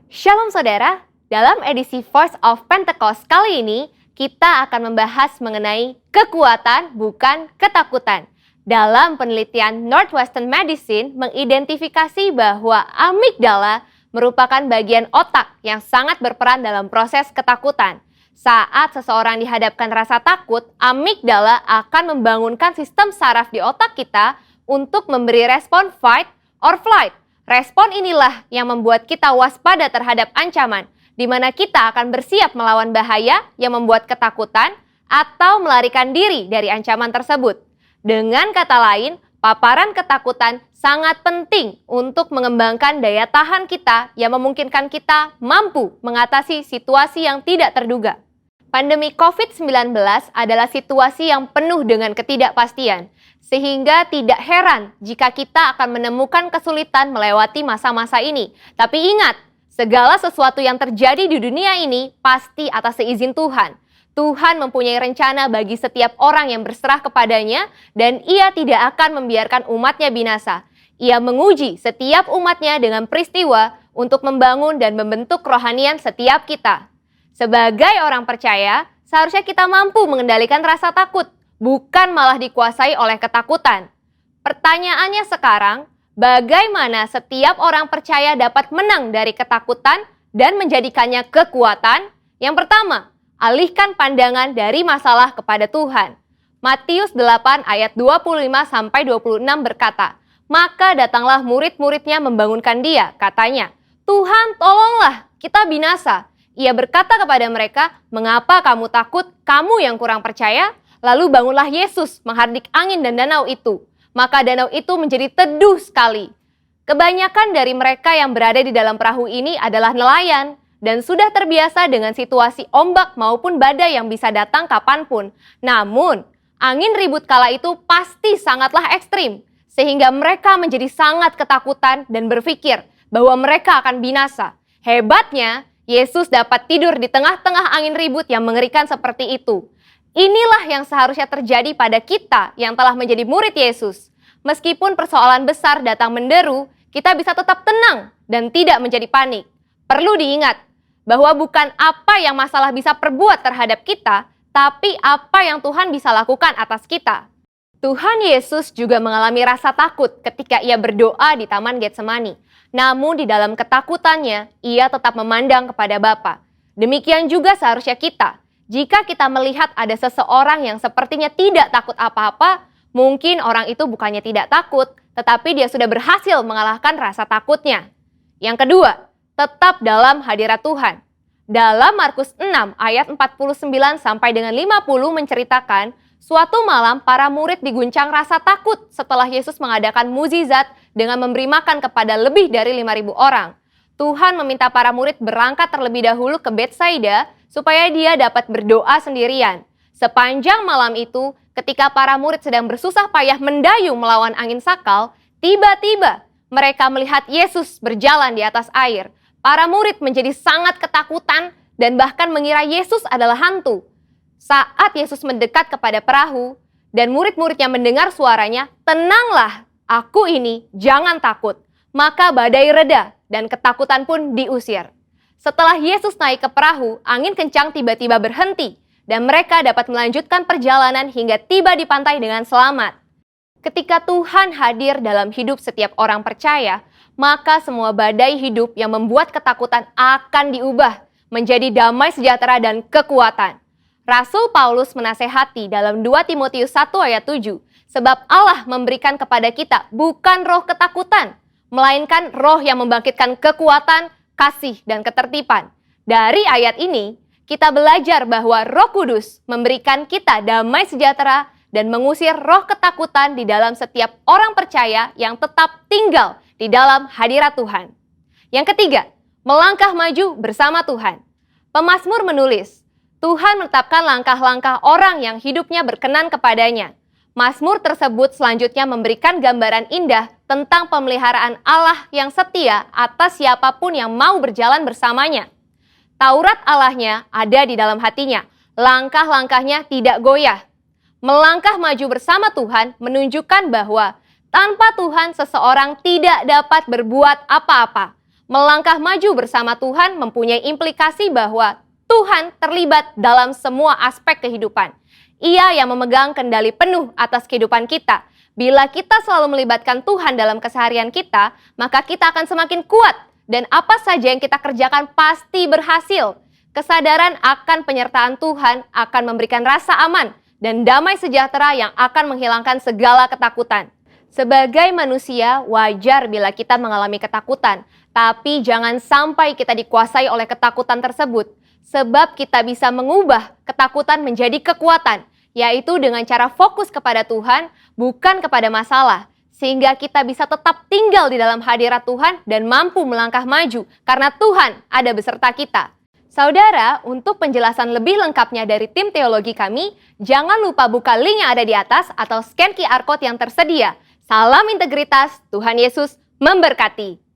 Shalom saudara, dalam edisi Voice of Pentecost kali ini, kita akan membahas mengenai kekuatan bukan ketakutan. Dalam penelitian Northwestern Medicine mengidentifikasi bahwa amigdala merupakan bagian otak yang sangat berperan dalam proses ketakutan. Saat seseorang dihadapkan rasa takut, amigdala akan membangunkan sistem saraf di otak kita untuk memberi respon fight or flight. Respon inilah yang membuat kita waspada terhadap ancaman, di mana kita akan bersiap melawan bahaya yang membuat ketakutan atau melarikan diri dari ancaman tersebut. Dengan kata lain, paparan ketakutan sangat penting untuk mengembangkan daya tahan kita yang memungkinkan kita mampu mengatasi situasi yang tidak terduga. Pandemi COVID-19 adalah situasi yang penuh dengan ketidakpastian, sehingga tidak heran jika kita akan menemukan kesulitan melewati masa-masa ini. Tapi ingat, segala sesuatu yang terjadi di dunia ini pasti atas seizin Tuhan. Tuhan mempunyai rencana bagi setiap orang yang berserah kepadanya, dan Ia tidak akan membiarkan umatnya binasa. Ia menguji setiap umatnya dengan peristiwa untuk membangun dan membentuk kerohanian setiap kita. Sebagai orang percaya, seharusnya kita mampu mengendalikan rasa takut, bukan malah dikuasai oleh ketakutan. Pertanyaannya sekarang, bagaimana setiap orang percaya dapat menang dari ketakutan dan menjadikannya kekuatan? Yang pertama, alihkan pandangan dari masalah kepada Tuhan. Matius 8 ayat 25-26 berkata, "Maka datanglah murid-muridnya membangunkan dia," katanya, "Tuhan, tolonglah, kita binasa." Ia berkata kepada mereka, "Mengapa kamu takut, kamu yang kurang percaya?" Lalu bangunlah Yesus menghardik angin dan danau itu. Maka danau itu menjadi teduh sekali. Kebanyakan dari mereka yang berada di dalam perahu ini adalah nelayan dan sudah terbiasa dengan situasi ombak maupun badai yang bisa datang kapanpun. Namun, angin ribut kala itu pasti sangatlah ekstrim, sehingga mereka menjadi sangat ketakutan dan berpikir bahwa mereka akan binasa. Hebatnya, Yesus dapat tidur di tengah-tengah angin ribut yang mengerikan seperti itu. Inilah yang seharusnya terjadi pada kita yang telah menjadi murid Yesus. Meskipun persoalan besar datang menderu, kita bisa tetap tenang dan tidak menjadi panik. Perlu diingat bahwa bukan apa yang masalah bisa perbuat terhadap kita, tapi apa yang Tuhan bisa lakukan atas kita. Tuhan Yesus juga mengalami rasa takut ketika ia berdoa di Taman Getsemani. Namun di dalam ketakutannya, ia tetap memandang kepada Bapa. Demikian juga seharusnya kita. Jika kita melihat ada seseorang yang sepertinya tidak takut apa-apa, mungkin orang itu bukannya tidak takut, tetapi dia sudah berhasil mengalahkan rasa takutnya. Yang kedua, tetap dalam hadirat Tuhan. Dalam Markus 6 ayat 49 sampai dengan 50 menceritakan, suatu malam para murid diguncang rasa takut setelah Yesus mengadakan mukjizat dengan memberi makan kepada lebih dari 5.000 orang. Tuhan meminta para murid berangkat terlebih dahulu ke Betsaida supaya dia dapat berdoa sendirian. Sepanjang malam itu, ketika para murid sedang bersusah payah mendayung melawan angin sakal, tiba-tiba mereka melihat Yesus berjalan di atas air. Para murid menjadi sangat ketakutan dan bahkan mengira Yesus adalah hantu. Saat Yesus mendekat kepada perahu dan murid-muridnya mendengar suaranya, "Tenanglah, aku ini, jangan takut." Maka badai reda dan ketakutan pun diusir. Setelah Yesus naik ke perahu, angin kencang tiba-tiba berhenti dan mereka dapat melanjutkan perjalanan hingga tiba di pantai dengan selamat. Ketika Tuhan hadir dalam hidup setiap orang percaya, maka semua badai hidup yang membuat ketakutan akan diubah menjadi damai sejahtera dan kekuatan. Rasul Paulus menasehati dalam 2 Timotius 1 ayat 7, "Sebab Allah memberikan kepada kita bukan roh ketakutan, melainkan roh yang membangkitkan kekuatan, kasih, dan ketertiban." Dari ayat ini, kita belajar bahwa Roh Kudus memberikan kita damai sejahtera dan mengusir roh ketakutan di dalam setiap orang percaya yang tetap tinggal di dalam hadirat Tuhan. Yang ketiga, melangkah maju bersama Tuhan. Pemazmur menulis, Tuhan menetapkan langkah-langkah orang yang hidupnya berkenan kepadanya. Mazmur tersebut selanjutnya memberikan gambaran indah tentang pemeliharaan Allah yang setia atas siapapun yang mau berjalan bersamanya. Taurat Allahnya ada di dalam hatinya, langkah-langkahnya tidak goyah. Melangkah maju bersama Tuhan menunjukkan bahwa tanpa Tuhan seseorang tidak dapat berbuat apa-apa. Melangkah maju bersama Tuhan mempunyai implikasi bahwa Tuhan terlibat dalam semua aspek kehidupan. Ia yang memegang kendali penuh atas kehidupan kita. Bila kita selalu melibatkan Tuhan dalam keseharian kita, maka kita akan semakin kuat dan apa saja yang kita kerjakan pasti berhasil. Kesadaran akan penyertaan Tuhan akan memberikan rasa aman dan damai sejahtera yang akan menghilangkan segala ketakutan. Sebagai manusia, wajar bila kita mengalami ketakutan, tapi jangan sampai kita dikuasai oleh ketakutan tersebut, sebab kita bisa mengubah ketakutan menjadi kekuatan, yaitu dengan cara fokus kepada Tuhan, bukan kepada masalah, sehingga kita bisa tetap tinggal di dalam hadirat Tuhan dan mampu melangkah maju, karena Tuhan ada beserta kita. Saudara, untuk penjelasan lebih lengkapnya dari tim teologi kami, jangan lupa buka link yang ada di atas atau scan QR Code yang tersedia. Salam integritas, Tuhan Yesus memberkati.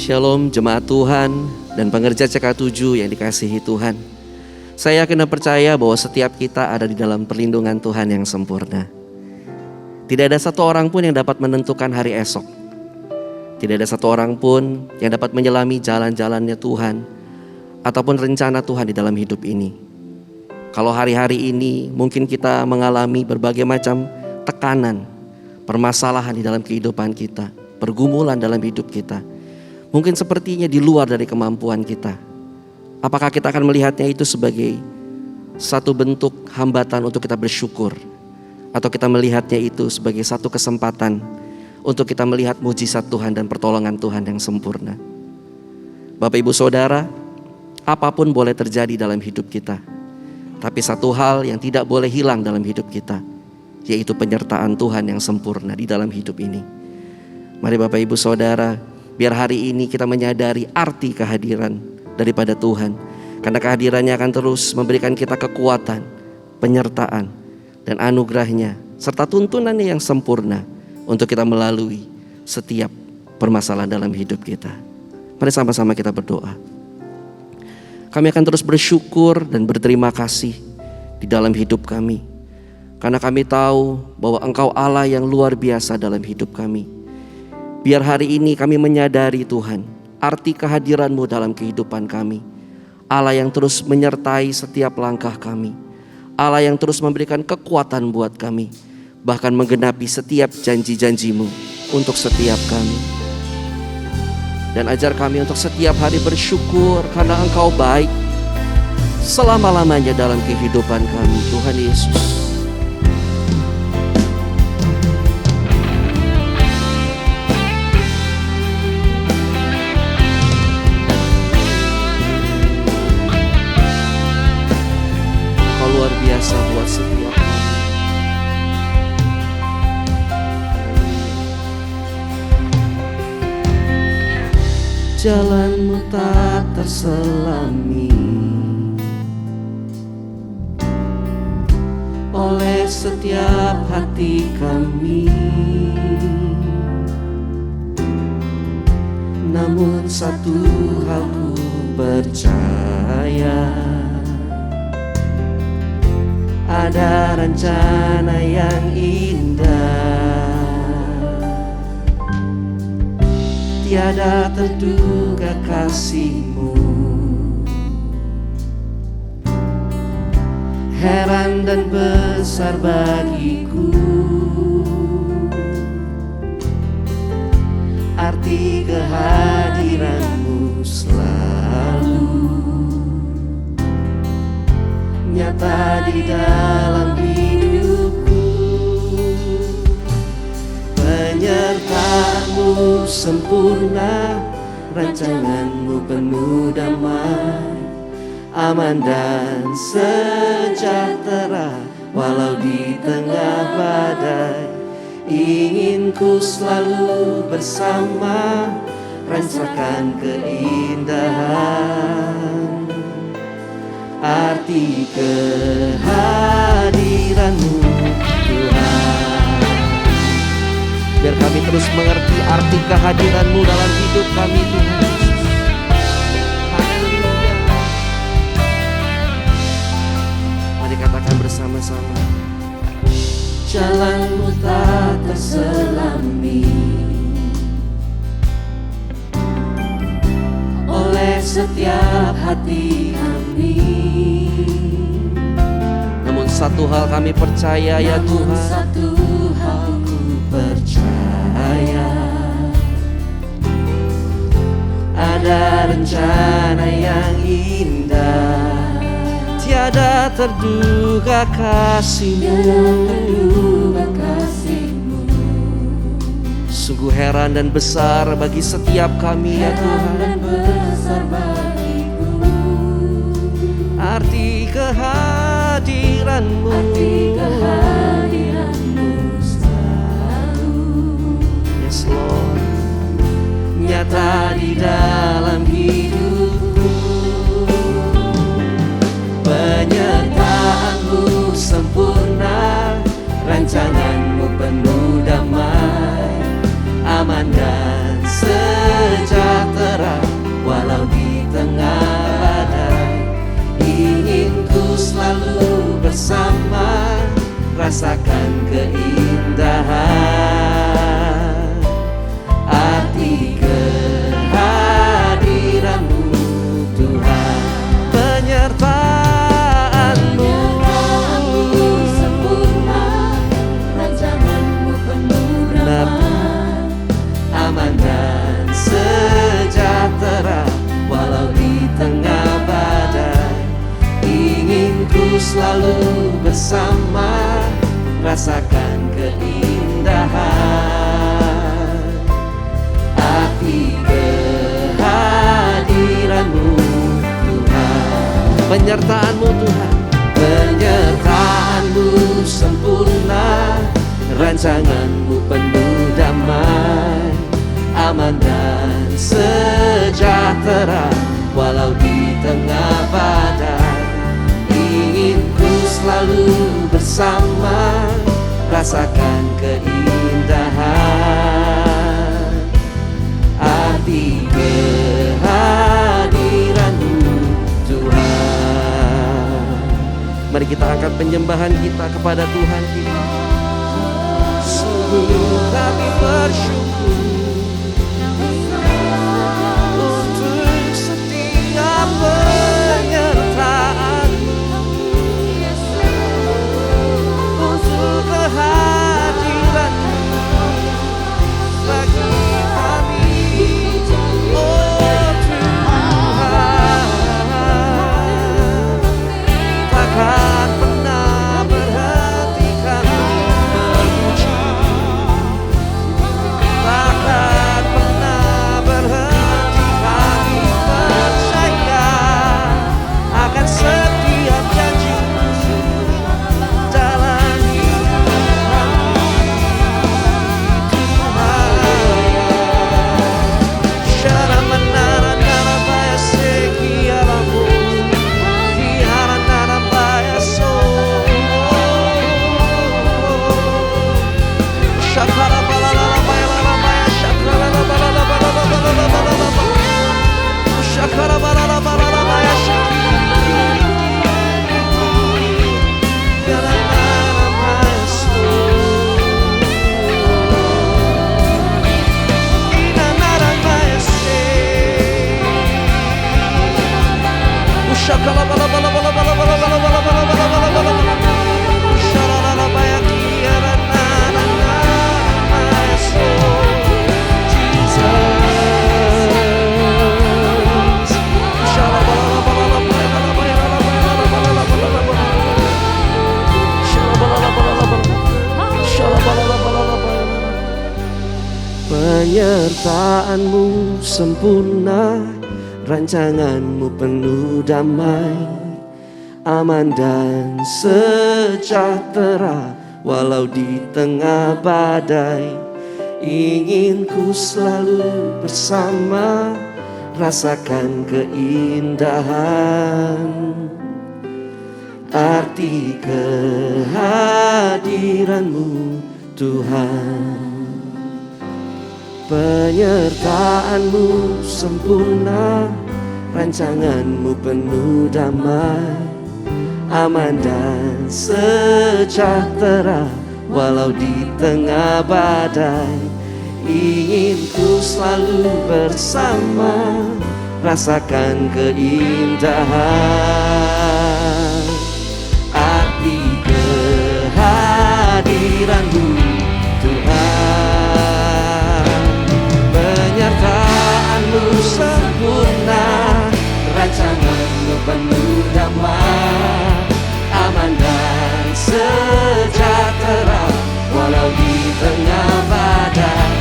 Shalom jemaat Tuhan dan pengerja CK7 yang dikasihi Tuhan. Saya yakin dan percaya bahwa setiap kita ada di dalam perlindungan Tuhan yang sempurna. Tidak ada satu orang pun yang dapat menentukan hari esok. Tidak ada satu orang pun yang dapat menyelami jalan-jalannya Tuhan ataupun rencana Tuhan di dalam hidup ini. Kalau hari-hari ini mungkin kita mengalami berbagai macam tekanan, permasalahan di dalam kehidupan kita, pergumulan dalam hidup kita. Mungkin sepertinya di luar dari kemampuan kita. Apakah kita akan melihatnya itu sebagai satu bentuk hambatan untuk kita bersyukur? Atau kita melihatnya itu sebagai satu kesempatan untuk kita melihat mujizat Tuhan dan pertolongan Tuhan yang sempurna? Bapak Ibu Saudara, apapun boleh terjadi dalam hidup kita. Tapi satu hal yang tidak boleh hilang dalam hidup kita, yaitu penyertaan Tuhan yang sempurna di dalam hidup ini. Mari Bapak Ibu Saudara, biar hari ini kita menyadari arti kehadiran daripada Tuhan. Karena kehadirannya akan terus memberikan kita kekuatan, penyertaan, dan anugerahnya, serta tuntunannya yang sempurna untuk kita melalui setiap permasalahan dalam hidup kita. Mari sama-sama kita berdoa. Kami akan terus bersyukur dan berterima kasih di dalam hidup kami. Karena kami tahu bahwa Engkau Allah yang luar biasa dalam hidup kami. Biar hari ini kami menyadari Tuhan, arti kehadiran-Mu dalam kehidupan kami. Allah yang terus menyertai setiap langkah kami. Allah yang terus memberikan kekuatan buat kami. Bahkan menggenapi setiap janji-janji-Mu untuk setiap kami. Dan ajar kami untuk setiap hari bersyukur karena Engkau baik selama-lamanya dalam kehidupan kami, Tuhan Yesus. Luar biasa buat setiap kami. Jalan-Mu tak terselami oleh setiap hati kami. Namun satu hal ku percaya, ada rencana yang indah, tiada terduga kasih-Mu. Heran dan besar bagiku arti kehadiran-Mu selalu nyata di dalam hidupku. Penyertaan-Mu sempurna, rancangan-Mu penuh damai, aman dan sejahtera walau di tengah badai. Ingin ku selalu bersama, rasakan keindahan arti kehadiran-Mu, Tuhan. Biar kami terus mengerti arti kehadiran-Mu dalam hidup kami, Tuhan Yesus. Haleluya. Mari katakan bersama-sama. Jalan-Mu tak terselami oleh setiap hati kami. Namun satu hal kami percaya, ya Tuhan, satu hal ku percaya, ada rencana yang indah, tiada terduga kasih-Mu. Sungguh heran dan besar bagi setiap kami, ya Tuhan. Arti kehadiran-Mu, selalu, yes Lord, nyata di dalam hidupku. Penyertaan-Mu sempurna, rancangan-Mu penuh damai, aman dan sejahtera bersama, rasakan keindahan arti kehadiran-Mu Tuhan. Penyertaan-Mu sempurna, rancangan-Mu penuh damai, aman dan sejahtera walau di tengah badai. Ingin ku selalu bersama, rasakan keindahan arti kehadiran-Mu Tuhan. Penyertaan-Mu Tuhan, penyertaan-Mu sempurna, rancangan-Mu penuh damai, aman dan sejahtera walau di tengah badai. Ingin ku selalu bersama, rasakan keindahan arti kehadiran-Mu Tuhan. Mari kita angkat penyembahan kita kepada Tuhan kita. Sungguh kami bersyukur untuk setiap penyertaan-Mu, untuk kehadiran-Mu bagi kami. Oh Tuhan, takkan pernah berhenti kami memuji, takkan pernah berhenti kami percaya akan setiap janji-Mu dalam hidup kami. Penyertaan-Mu sempurna, rancangan-Mu penuh damai, aman dan sejahtera walau di tengah badai. Ingin ku selalu bersama, rasakan keindahan arti kehadiran-Mu Tuhan. Penyertaan-Mu sempurna, rancangan-Mu penuh damai, aman dan sejahtera walau di tengah badai. Ingin ku selalu bersama, rasakan keindahan arti kehadiran-Mu Tuhan. Penyertaan-Mu sempurna, rancangan-Mu penuh damai, aman dan sejahtera walau di tengah badai.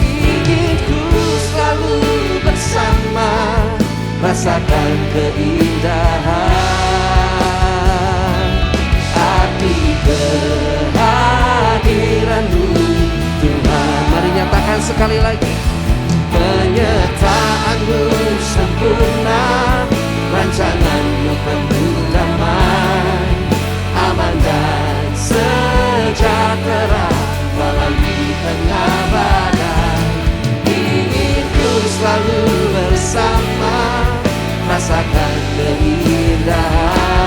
Ingin ku selalu bersama, rasakan keindahan arti kehadiran-Mu Tuhan. Mari nyatakan sekali lagi. Penyertaan-Mu sempurna, rancangan-Mu penuh damai, aman dan sejahtera walau di tengah badai. Ingin ku selalu bersama, rasakan keindahan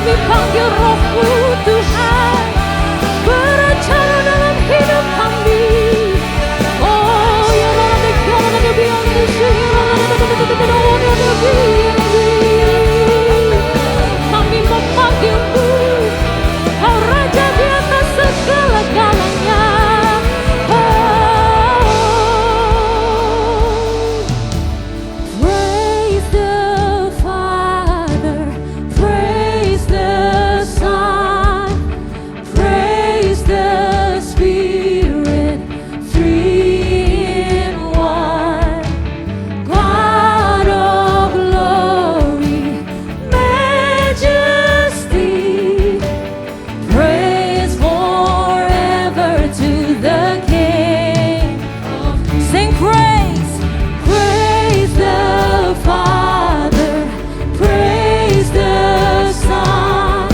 Kami panggil Roh-Mu Tuhan, berencana dalam hidup kami. Oh ya kami memanggil-Mu, Kau Raja di atas segala-galanya. Praise the Father, praise the Son, praise the Spirit, three in one. God of glory, majesty, praise forever to the King. Sing praise, praise the Father, praise the Son,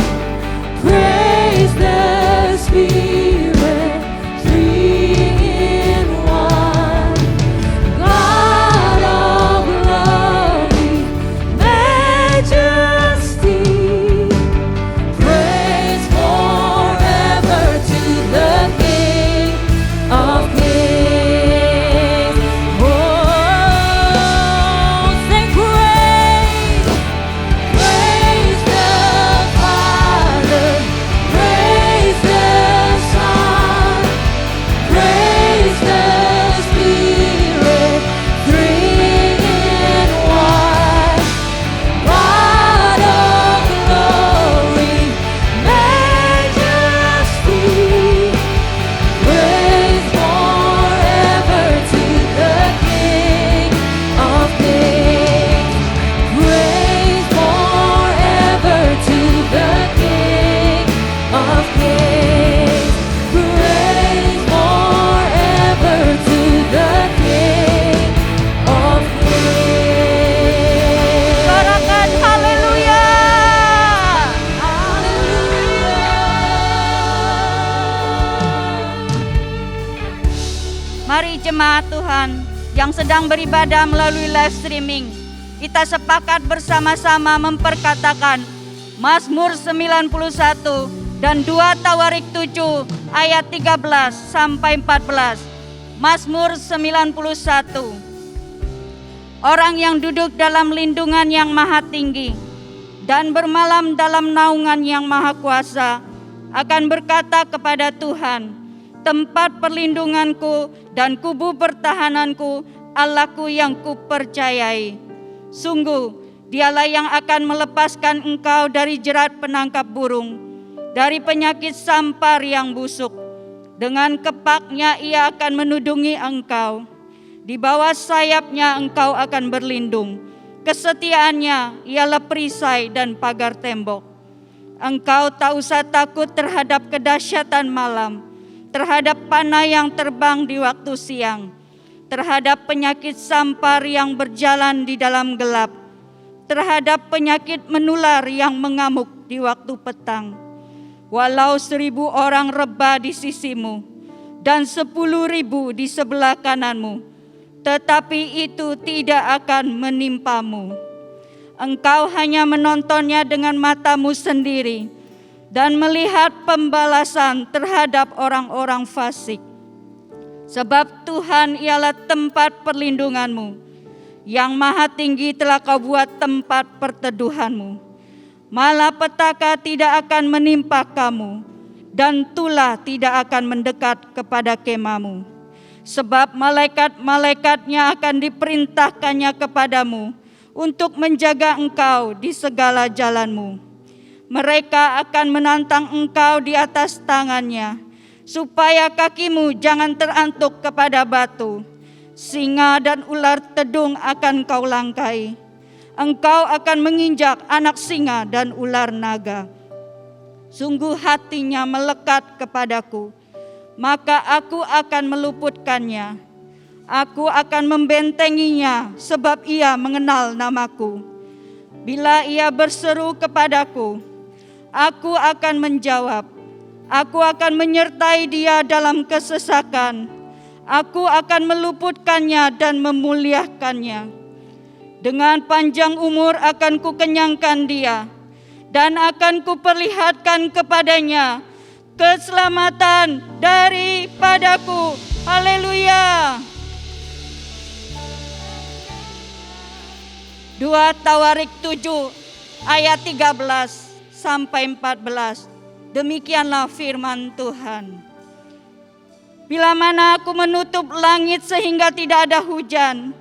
praise the Spirit, three in one. God of glory, majesty, praise forever to the King of kings. Oh, sing praise, praise the Father, praise the Son, praise the Spirit, three in one. God of glory, majesty, praise forever to the King of kings. Praise forever to the King of kings. Praise forever to the King of kings. Sorakan haleluya. Mari jemaat Tuhan yang sedang beribadah melalui live streaming, kita sepakat bersama-sama memperkatakan Mazmur 91 dan 2 Tawarik 7 ayat 13 sampai 14. Mazmur 91. Orang yang duduk dalam lindungan yang maha tinggi dan bermalam dalam naungan yang maha kuasa akan berkata kepada Tuhan, tempat perlindunganku dan kubu pertahananku, Allahku yang kupercayai. Sungguh, Dialah yang akan melepaskan engkau dari jerat penangkap burung, dari penyakit sampar yang busuk. Dengan kepaknya Ia akan menudungi engkau. Di bawah sayapnya engkau akan berlindung. Kesetiaannya ialah perisai dan pagar tembok. Engkau tak usah takut terhadap kedahsyatan malam, terhadap panah yang terbang di waktu siang, terhadap penyakit sampar yang berjalan di dalam gelap, terhadap penyakit menular yang mengamuk di waktu petang. Walau 1.000 orang rebah di sisimu dan 10.000 di sebelah kananmu, tetapi itu tidak akan menimpamu. Engkau hanya menontonnya dengan matamu sendiri dan melihat pembalasan terhadap orang-orang fasik. Sebab Tuhan ialah tempat perlindunganmu, yang maha tinggi telah kau buat tempat perteduhanmu. Malapetaka tidak akan menimpa kamu, dan tulah tidak akan mendekat kepada kemahmu. Sebab malaikat-malaikatnya akan diperintahkannya kepadamu untuk menjaga engkau di segala jalanmu. Mereka akan menantang engkau di atas tangannya, supaya kakimu jangan terantuk kepada batu. Singa dan ular tedung akan kau langkai. Engkau akan menginjak anak singa dan ular naga. Sungguh hatinya melekat kepadaku, maka aku akan meluputkannya. Aku akan membentenginya sebab ia mengenal namaku. Bila ia berseru kepadaku, aku akan menjawab. Aku akan menyertai dia dalam kesesakan. Aku akan meluputkannya dan memuliakannya. Dengan panjang umur akan kukenyangkan dia, dan akan kuperlihatkan kepadanya keselamatan daripadaku. Haleluya. 2 Tawarik 7 ayat 13 sampai 14. Demikianlah firman Tuhan. Bila mana aku menutup langit sehingga tidak ada hujan,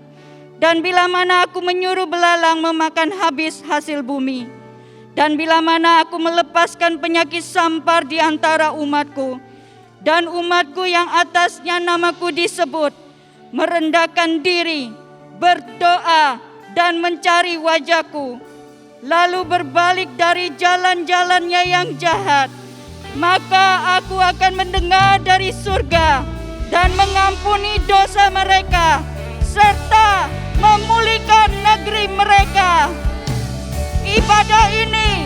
dan bila mana aku menyuruh belalang memakan habis hasil bumi, dan bila mana aku melepaskan penyakit sampar di antara umatku, dan umatku yang atasnya namaku disebut, merendahkan diri, berdoa, dan mencari wajahku, lalu berbalik dari jalan-jalannya yang jahat, maka aku akan mendengar dari surga dan mengampuni dosa mereka, serta memulihkan negeri mereka. Ibadah ini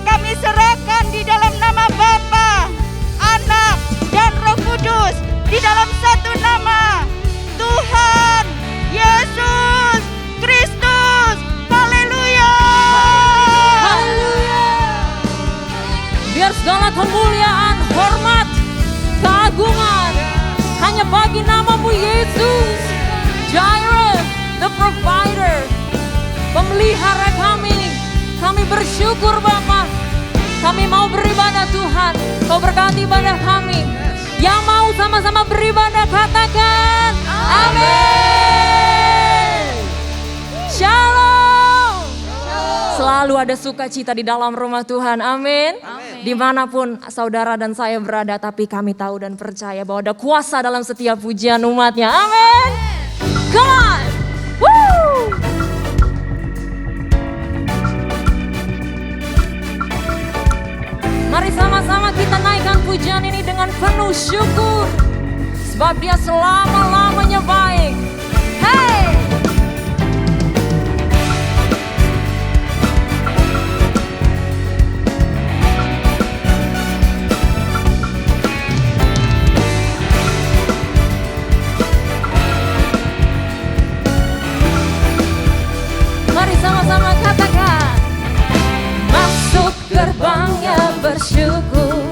kami serahkan di dalam nama Bapa, Anak, dan Roh Kudus, di dalam satu nama, Tuhan Yesus Kristus. Haleluya. Haleluya. Biar segala kemuliaan, hormat, keagungan hanya bagi namamu Yesus. Jireh, the provider, pemelihara kami. Kami bersyukur Bapa. Kami mau beribadah Tuhan. Kau berkati ibadah kami. Yang mau sama-sama beribadah katakan amin. Shalom. Selalu ada sukacita di dalam rumah Tuhan. Amin. Dimanapun saudara dan saya berada, tapi kami tahu dan percaya bahwa ada kuasa dalam setiap pujian umatnya. Amin. Come on. Woo. Mari sama-sama kita naikkan pujian ini dengan penuh syukur. Sebab dia selama-lamanya baik. Hey! Mari sama-sama katakan. Masuk gerbangnya bersyukur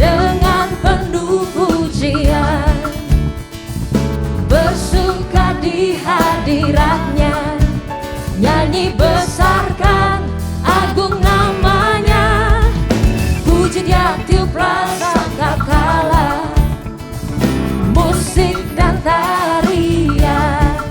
dengan penuh pujian, bersuka di hadiratnya, nyanyi besarkan agung namanya, puji dia tiup sangkakala, musik dan tarian,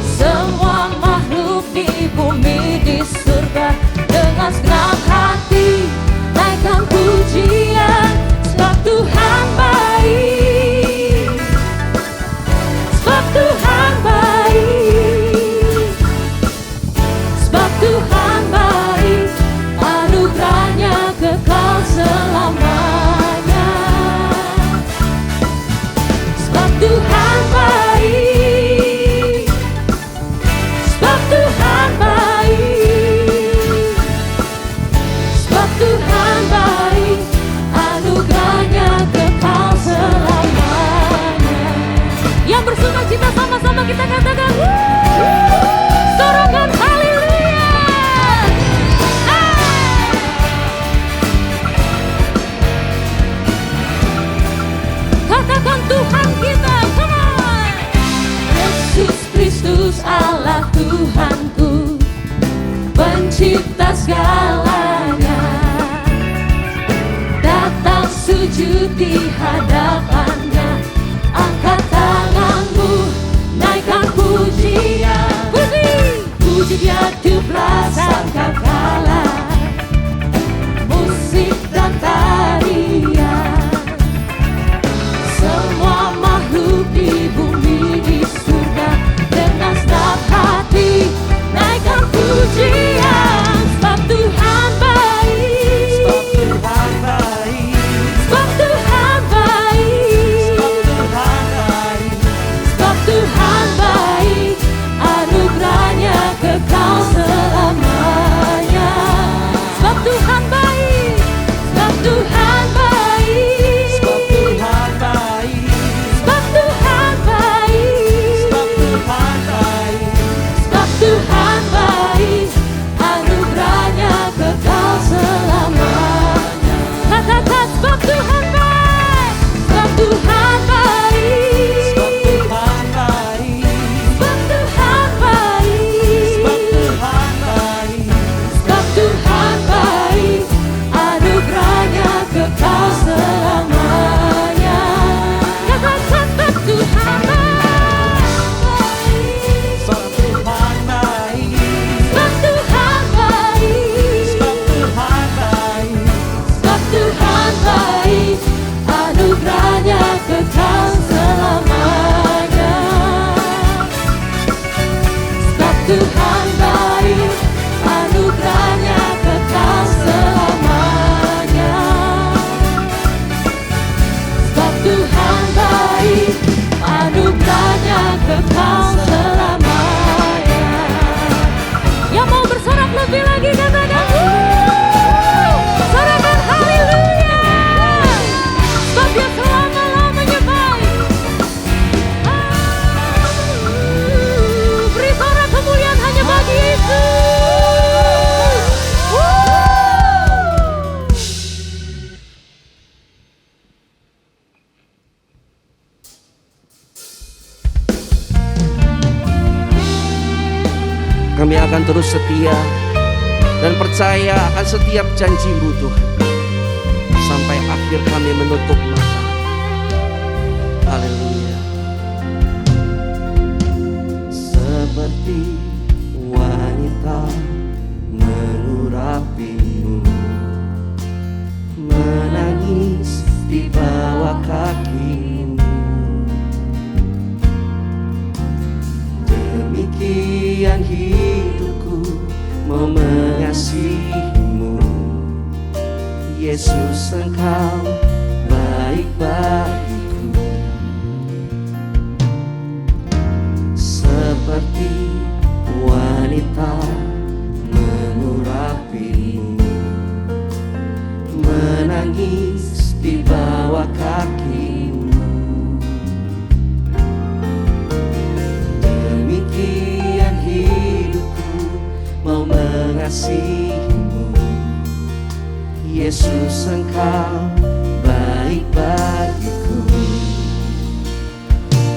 semua makhluk di bumi di surga dengan segenap hati naikkan pujian, sebab Tuhan baik, sebab Tuhan baik, sebab Tuhan baik, anugerahnya kekal selamanya, sebab Tuhan baik, sebab Tuhan baik, sebab Tuhan baik, anugerahnya kekal selamanya. Yang bersuka cita sama-sama kita katakan, sorakan haleluya. Katakan Tuhan kita, come on. Yesus Kristus Allah Tuhanku, pencipta segalanya, datang sujud di hadapannya, angkat tanganmu, naikkan pujian, puji dia tiuplah sangkakala, musik dan tarian, semua makhluk di bumi di surga dengan segenap hati naikkan pujian, sebab Tuhan baik, sebab Tuhan baik, sebab Tuhan baik, Kami akan terus setia dan percaya akan setiap janji-Mu Tuhan, sampai akhir kami menutup mata. Haleluya. Seperti wanita mengurapi-Mu, menangis di bawah kaki-Mu, demikian hidupku mau mengasihi-Mu. Yesus, Engkau baik bagiku. Seperti wanita mengurapi-Mu, menangis di bawah kaki-Mu, demikian hidupku mau mengasihi-Mu. Yesus, Engkau baik bagiku.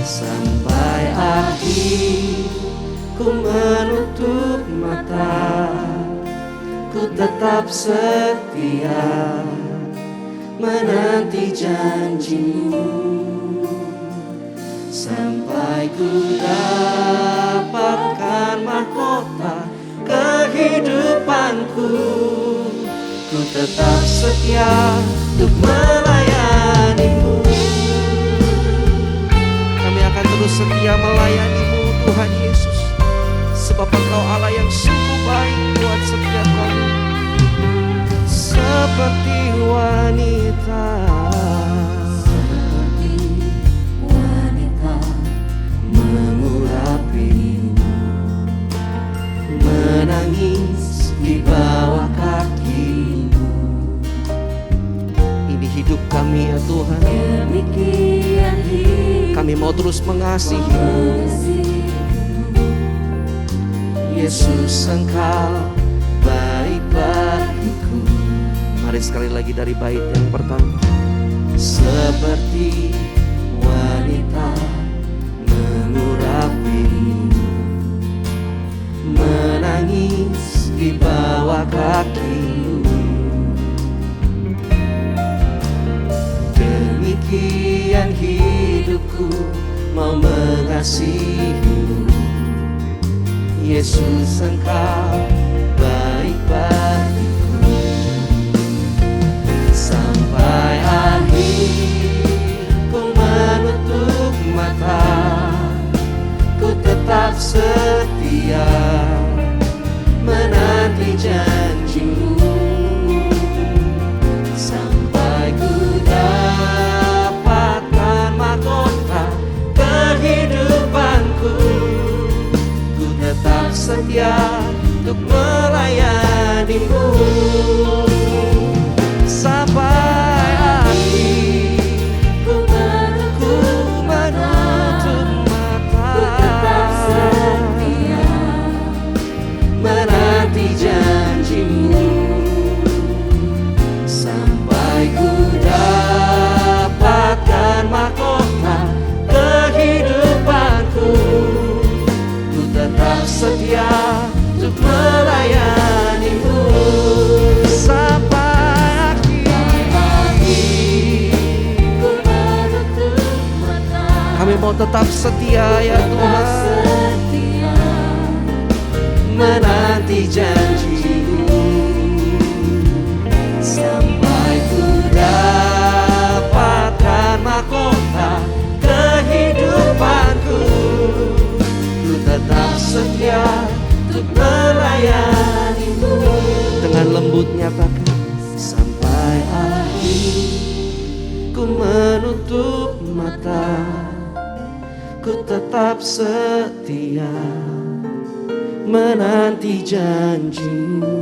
Sampai akhir ku menutup mata, ku tetap setia menanti janji-Mu, sampai ku dapatkan mahkota kehidupanku. Ku tetap setia untuk melayani-Mu. Kami akan terus setia melayani-Mu Tuhan Yesus, sebab Engkau Allah yang sungguh baik buat setiap kami. Seperti wanita mengurapi-Mu, menangis di bawah kaki-Mu. Ini hidup kami ya Tuhan. Kami mau terus mengasihi-Mu. Yesus, Engkau baik bagiku. Mari sekali lagi dari bait yang pertama. Seperti wanita mengurapi-Mu, menangis di bawah kaki-Mu, demikian hidupku mau mengasihi-Mu. Yesus, Engkau baik bagiku. Sampai akhir ku menutup mata, ku tetap setia menanti janji-Mu, sampai ku dapatkan mahkota kehidupanku. Ku tetap setia untuk melayani-Mu, sampai akhir ku menutup mata, ku tetap setia menanti janji-Mu, sampai ku dapatkan mahkota kehidupanku. Ku tetap setia untuk melayani-Mu, sampai akhir ku menutup mata. Kami mau tetap setia ya Tuhan, menanti janji-Mu, sampai ku dapatkan mahkota kehidupanku. Ku tetap setia untuk melayani-Mu. Dengan lembut nyatakan, sampai akhir ku menutup mata, ku tetap setia menanti janji-Mu,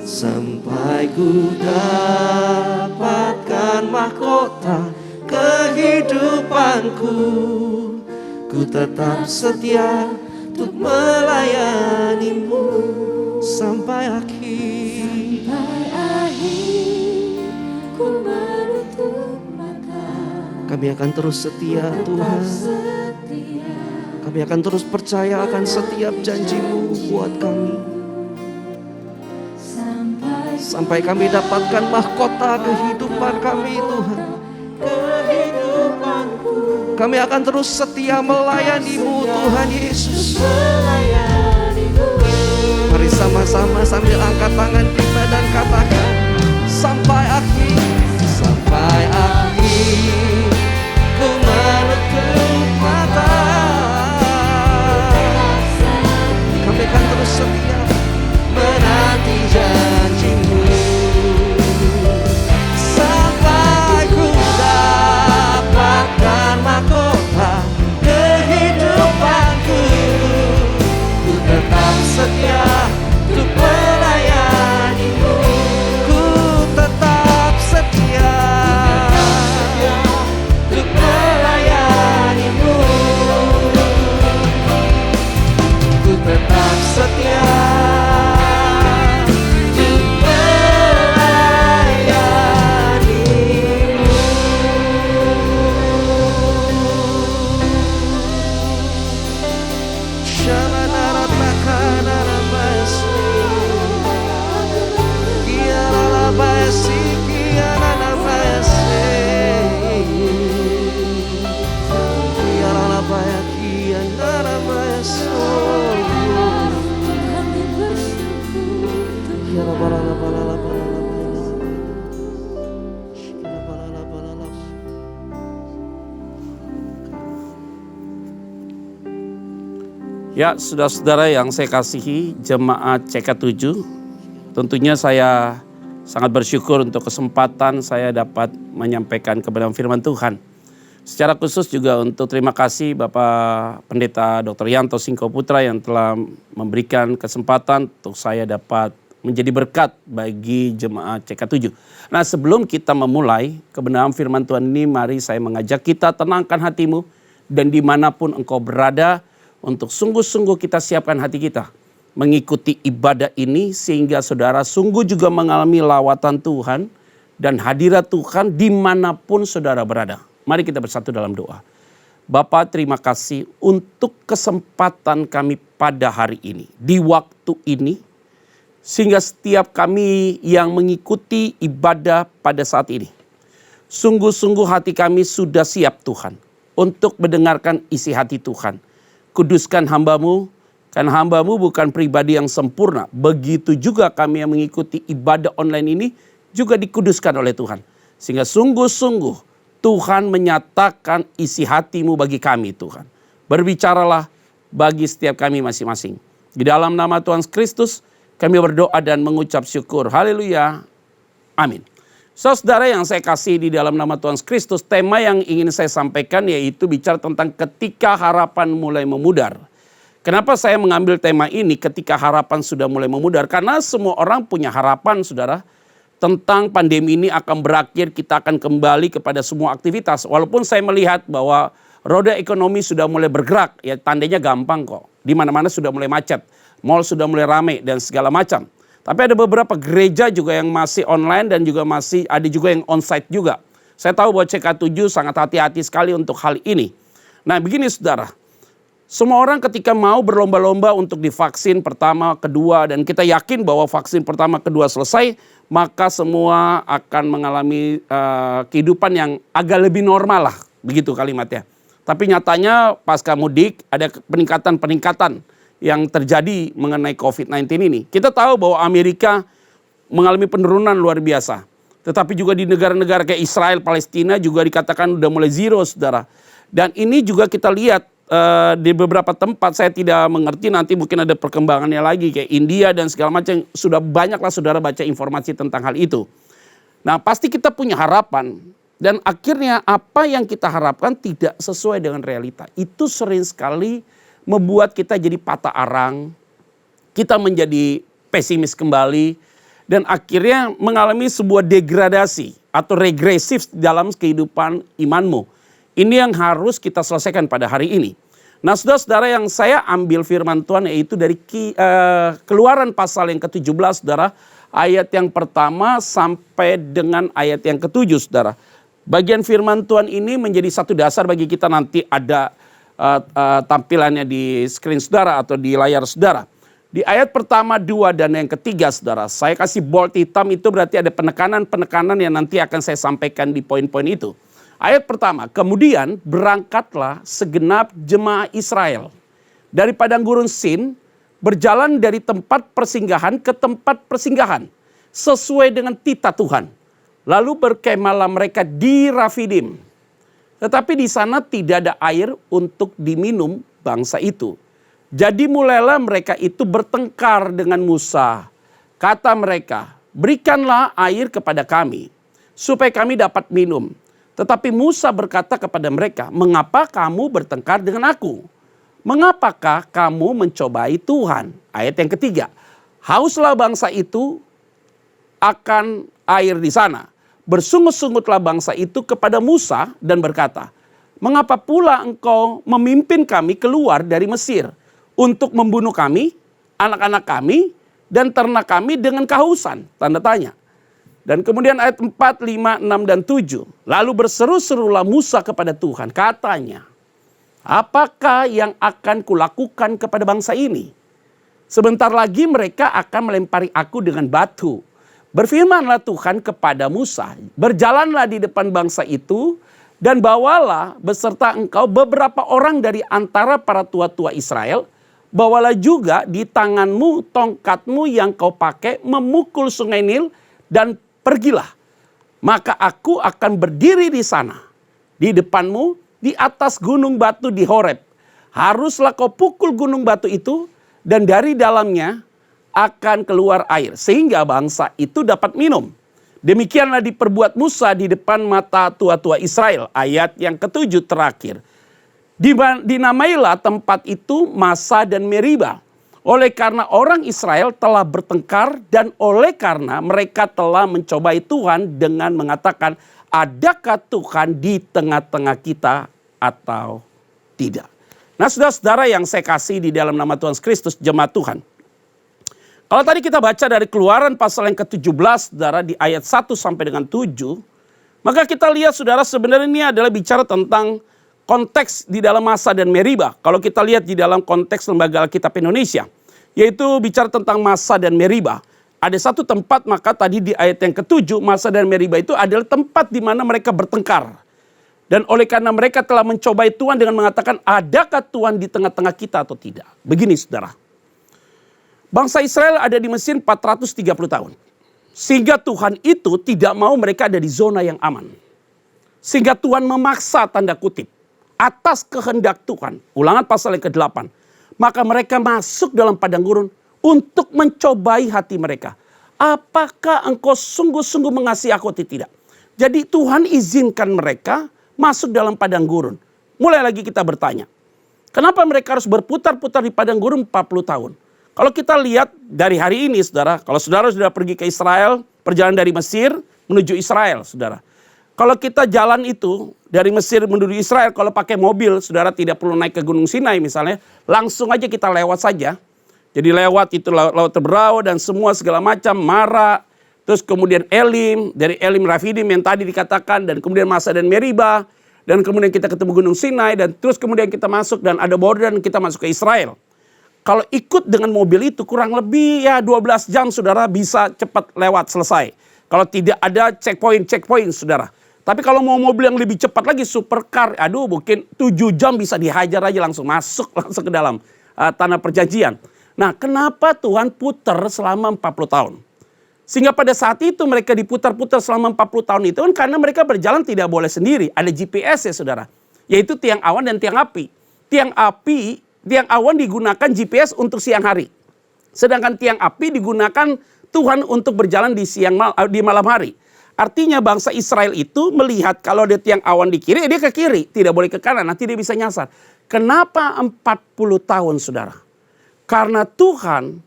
sampai ku dapatkan mahkota kehidupanku. Ku tetap setia untuk melayani-Mu sampai akhir. Sampai akhir ku menutup mata, Kami akan terus setia Tuhan. setia Kami Kami akan terus percaya akan setiap janji-Mu buat kami. Sampai kami dapatkan mahkota kehidupan kami Tuhan. Kami akan terus setia melayani-Mu Tuhan Yesus. Mari sama-sama sambil angkat tangan kita dan katakan, sampai akhir, sampai akhir ku menutup mata. Kami akan terus setia menanti janji-Mu sampai ku dapatkan mahkota kehidupanku. Ku tetap setia untuk melayani-Mu. Ku tetap setia untuk melayani-Mu. Ku tetap setia untuk melayani-Mu. Shalalabakanarabasi, kialalabasi, kialalabasi, kialalabaya, kialalabasi. Ya, saudara-saudara yang saya kasihi, jemaat CK7, tentunya saya sangat bersyukur untuk kesempatan saya dapat menyampaikan kebenaran firman Tuhan. Secara khusus juga untuk terima kasih Bapak Pendeta Dr. Yanto Singko Putra yang telah memberikan kesempatan untuk saya dapat menjadi berkat bagi jemaat CK7. Nah, sebelum kita memulai kebenaran firman Tuhan ini, mari saya mengajak kita tenangkan hatimu dan dimanapun engkau berada, untuk sungguh-sungguh kita siapkan hati kita mengikuti ibadah ini sehingga saudara sungguh juga mengalami lawatan Tuhan dan hadirat Tuhan dimanapun saudara berada. Mari kita bersatu dalam doa. Bapa, terima kasih untuk kesempatan kami pada hari ini, di waktu ini, sehingga setiap kami yang mengikuti ibadah pada saat ini, sungguh-sungguh hati kami sudah siap Tuhan untuk mendengarkan isi hati Tuhan. Kuduskan hamba-Mu, karena hamba-Mu bukan pribadi yang sempurna. Begitu juga kami yang mengikuti ibadah online ini juga dikuduskan oleh Tuhan. Sehingga sungguh-sungguh Tuhan menyatakan isi hati-Mu bagi kami Tuhan. Berbicaralah bagi setiap kami masing-masing. Di dalam nama Tuhan Kristus kami berdoa dan mengucap syukur. Haleluya. Amin. Saudara yang saya kasih di dalam nama Tuhan Kristus, tema yang ingin saya sampaikan yaitu bicara tentang ketika harapan mulai memudar. Kenapa saya mengambil tema ini ketika harapan sudah mulai memudar? Karena semua orang punya harapan, saudara, tentang pandemi ini akan berakhir, kita akan kembali kepada semua aktivitas. Walaupun saya melihat bahwa roda ekonomi sudah mulai bergerak, ya tandanya gampang kok. Di mana-mana sudah mulai macet, mal sudah mulai ramai dan segala macam. Tapi ada beberapa gereja juga yang masih online dan juga masih ada juga yang onsite juga. Saya tahu bahwa CK7 sangat hati-hati sekali untuk hal ini. Nah begini saudara, semua orang ketika mau berlomba-lomba untuk divaksin pertama, kedua, dan kita yakin bahwa vaksin pertama, kedua selesai, maka semua akan mengalami kehidupan yang agak lebih normal lah, begitu kalimatnya. Tapi nyatanya pasca mudik ada peningkatan yang terjadi mengenai COVID-19 ini. Kita tahu bahwa Amerika mengalami penurunan luar biasa. Tetapi juga di negara-negara kayak Israel, Palestina juga dikatakan udah mulai zero, saudara. Dan ini juga kita lihat di beberapa tempat, saya tidak mengerti nanti mungkin ada perkembangannya lagi. Kayak India dan segala macam, sudah banyaklah saudara baca informasi tentang hal itu. Nah pasti kita punya harapan. Dan akhirnya apa yang kita harapkan tidak sesuai dengan realita. Itu sering sekali membuat kita jadi patah arang, kita menjadi pesimis kembali, dan akhirnya mengalami sebuah degradasi atau regresif dalam kehidupan imanmu. Ini yang harus kita selesaikan pada hari ini. Nah saudara-saudara yang saya ambil firman Tuhan yaitu dari Keluaran pasal yang ke-17 saudara, ayat yang pertama sampai dengan ayat yang ke-7 saudara. Bagian firman Tuhan ini menjadi satu dasar bagi kita nanti ada tampilannya di screen saudara atau di layar saudara. Di ayat pertama, 2, dan yang ketiga saudara, saya kasih bold hitam, itu berarti ada penekanan-penekanan yang nanti akan saya sampaikan di poin-poin itu. Ayat pertama, kemudian berangkatlah segenap jemaah Israel dari padang gurun Sin, berjalan dari tempat persinggahan ke tempat persinggahan, sesuai dengan titah Tuhan. Lalu berkemahlah mereka di Rafidim. Tetapi di sana tidak ada air untuk diminum bangsa itu. Jadi mulailah mereka itu bertengkar dengan Musa. Kata mereka, berikanlah air kepada kami, supaya kami dapat minum. Tetapi Musa berkata kepada mereka, mengapa kamu bertengkar dengan aku? Mengapakah kamu mencobai Tuhan? Ayat yang ketiga, hauslah bangsa itu akan air di sana. Bersungut-sungutlah bangsa itu kepada Musa dan berkata, mengapa pula engkau memimpin kami keluar dari Mesir untuk membunuh kami, anak-anak kami, dan ternak kami dengan kehausan? Tanda tanya. Dan kemudian ayat 4, 5, 6, dan 7. Lalu berseru-serulah Musa kepada Tuhan. Katanya, apakah yang akan kulakukan kepada bangsa ini? Sebentar lagi mereka akan melempari aku dengan batu. Berfirmanlah Tuhan kepada Musa, berjalanlah di depan bangsa itu dan bawalah beserta engkau beberapa orang dari antara para tua-tua Israel. Bawalah juga di tanganmu tongkatmu yang kau pakai memukul sungai Nil dan pergilah. Maka aku akan berdiri di sana, di depanmu, di atas gunung batu di Horeb. Haruslah kau pukul gunung batu itu dan dari dalamnya akan keluar air, sehingga bangsa itu dapat minum. Demikianlah diperbuat Musa di depan mata tua-tua Israel. Ayat yang ke-7 terakhir. Dinamailah tempat itu Masa dan Meriba. Oleh karena orang Israel telah bertengkar dan oleh karena mereka telah mencobai Tuhan dengan mengatakan, adakah Tuhan di tengah-tengah kita atau tidak? Nah, saudara-saudara yang saya kasih di dalam nama Tuhan Kristus, jemaat Tuhan. Kalau tadi kita baca dari Keluaran pasal yang ke-17, saudara, di ayat 1 sampai dengan 7, maka kita lihat, saudara, sebenarnya ini adalah bicara tentang konteks di dalam Masa dan Meriba. Kalau kita lihat di dalam konteks Lembaga Alkitab Indonesia, yaitu bicara tentang Masa dan Meriba. Ada satu tempat, maka tadi di ayat yang ke-7, Masa dan Meriba itu adalah tempat di mana mereka bertengkar. Dan oleh karena mereka telah mencobai Tuhan dengan mengatakan, adakah Tuhan di tengah-tengah kita atau tidak? Begini, saudara. Bangsa Israel ada di Mesir 430 tahun. Sehingga Tuhan itu tidak mau mereka ada di zona yang aman. Sehingga Tuhan memaksa, tanda kutip, atas kehendak Tuhan. Ulangan pasal yang ke-8. Maka mereka masuk dalam padang gurun untuk mencobai hati mereka. Apakah engkau sungguh-sungguh mengasihi aku atau tidak? Jadi Tuhan izinkan mereka masuk dalam padang gurun. Mulai lagi kita bertanya. Kenapa mereka harus berputar-putar di padang gurun 40 tahun? Kalau kita lihat dari hari ini, saudara, kalau saudara sudah pergi ke Israel, perjalanan dari Mesir menuju Israel, saudara. Kalau kita jalan itu dari Mesir menuju Israel, kalau pakai mobil, saudara tidak perlu naik ke Gunung Sinai misalnya, langsung aja kita lewat saja. Jadi lewat itu laut Teberau dan semua segala macam, Mara, terus kemudian Elim, dari Elim Rafidim yang tadi dikatakan, dan kemudian Masa dan Meriba, dan kemudian kita ketemu Gunung Sinai, dan terus kemudian kita masuk dan ada border dan kita masuk ke Israel. Kalau ikut dengan mobil itu kurang lebih ya 12 jam, saudara, bisa cepat lewat selesai. Kalau tidak ada checkpoint, saudara. Tapi kalau mau mobil yang lebih cepat lagi, supercar, aduh mungkin 7 jam bisa dihajar aja langsung masuk langsung ke dalam tanah perjanjian. Nah, kenapa Tuhan putar selama 40 tahun? Sehingga pada saat itu mereka diputar-putar selama 40 tahun itu kan karena mereka berjalan tidak boleh sendiri. Ada GPS ya, saudara. Yaitu tiang awan dan tiang api. Tiang awan digunakan GPS untuk siang hari. Sedangkan tiang api digunakan Tuhan untuk berjalan di malam hari. Artinya bangsa Israel itu melihat kalau ada tiang awan di kiri, dia ke kiri. Tidak boleh ke kanan, nanti dia bisa nyasar. Kenapa 40 tahun, saudara? Karena Tuhan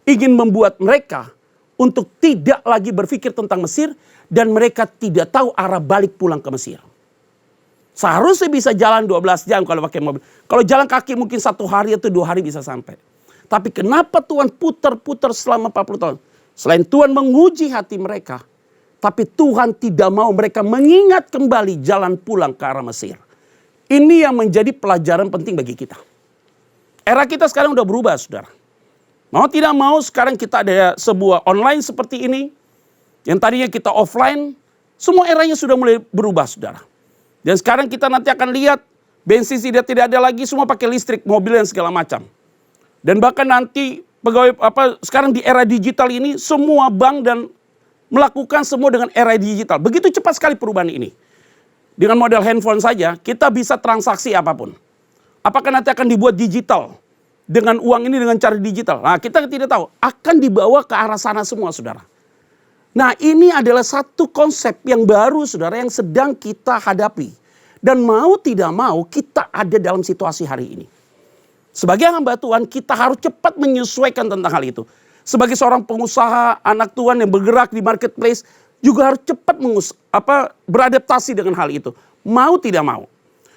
ingin membuat mereka untuk tidak lagi berpikir tentang Mesir. Dan mereka tidak tahu arah balik pulang ke Mesir. Seharusnya bisa jalan 12 jam kalau pakai mobil. Kalau jalan kaki mungkin 1 hari atau 2 hari bisa sampai. Tapi kenapa Tuhan putar-putar selama 40 tahun? Selain Tuhan menguji hati mereka, tapi Tuhan tidak mau mereka mengingat kembali jalan pulang ke arah Mesir. Ini yang menjadi pelajaran penting bagi kita. Era kita sekarang udah berubah, saudara. Mau tidak mau sekarang kita ada sebuah online seperti ini. Yang tadinya kita offline, semua eranya sudah mulai berubah, saudara. Dan sekarang kita nanti akan lihat bensin tidak ada lagi, semua pakai listrik, mobil dan segala macam. Dan bahkan nanti pegawai sekarang di era digital ini semua bank dan melakukan semua dengan era digital. Begitu cepat sekali perubahan ini. Dengan model handphone saja kita bisa transaksi apapun. Apakah nanti akan dibuat digital dengan uang ini dengan cara digital? Nah, kita tidak tahu. Akan dibawa ke arah sana semua, saudara. Nah, ini adalah satu konsep yang baru, saudara, yang sedang kita hadapi. Dan mau tidak mau kita ada dalam situasi hari ini. Sebagai hamba Tuhan, kita harus cepat menyesuaikan tentang hal itu. Sebagai seorang pengusaha, anak Tuhan yang bergerak di marketplace, juga harus cepat beradaptasi dengan hal itu. Mau tidak mau.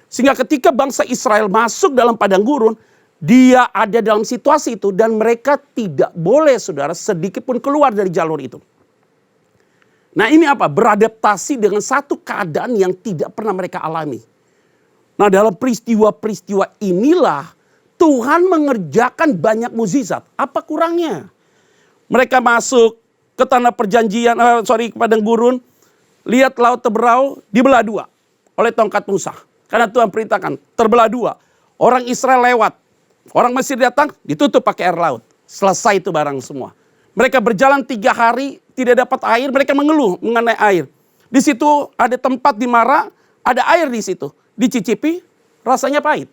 Sehingga ketika bangsa Israel masuk dalam padang gurun, dia ada dalam situasi itu dan mereka tidak boleh, saudara, sedikit pun keluar dari jalur itu. Nah, ini apa? Beradaptasi dengan satu keadaan yang tidak pernah mereka alami. Nah, dalam peristiwa-peristiwa inilah Tuhan mengerjakan banyak mukjizat. Apa kurangnya? Mereka masuk ke tanah perjanjian, ke padang gurun, lihat laut terberau, dibelah dua oleh tongkat Musa. Karena Tuhan perintahkan, terbelah dua. Orang Israel lewat, orang Mesir datang, ditutup pakai air laut. Selesai itu barang semua. Mereka berjalan 3 hari, tidak dapat air, mereka mengeluh mengenai air. Di situ ada tempat di Mara, ada air di situ. Dicicipi, rasanya pahit.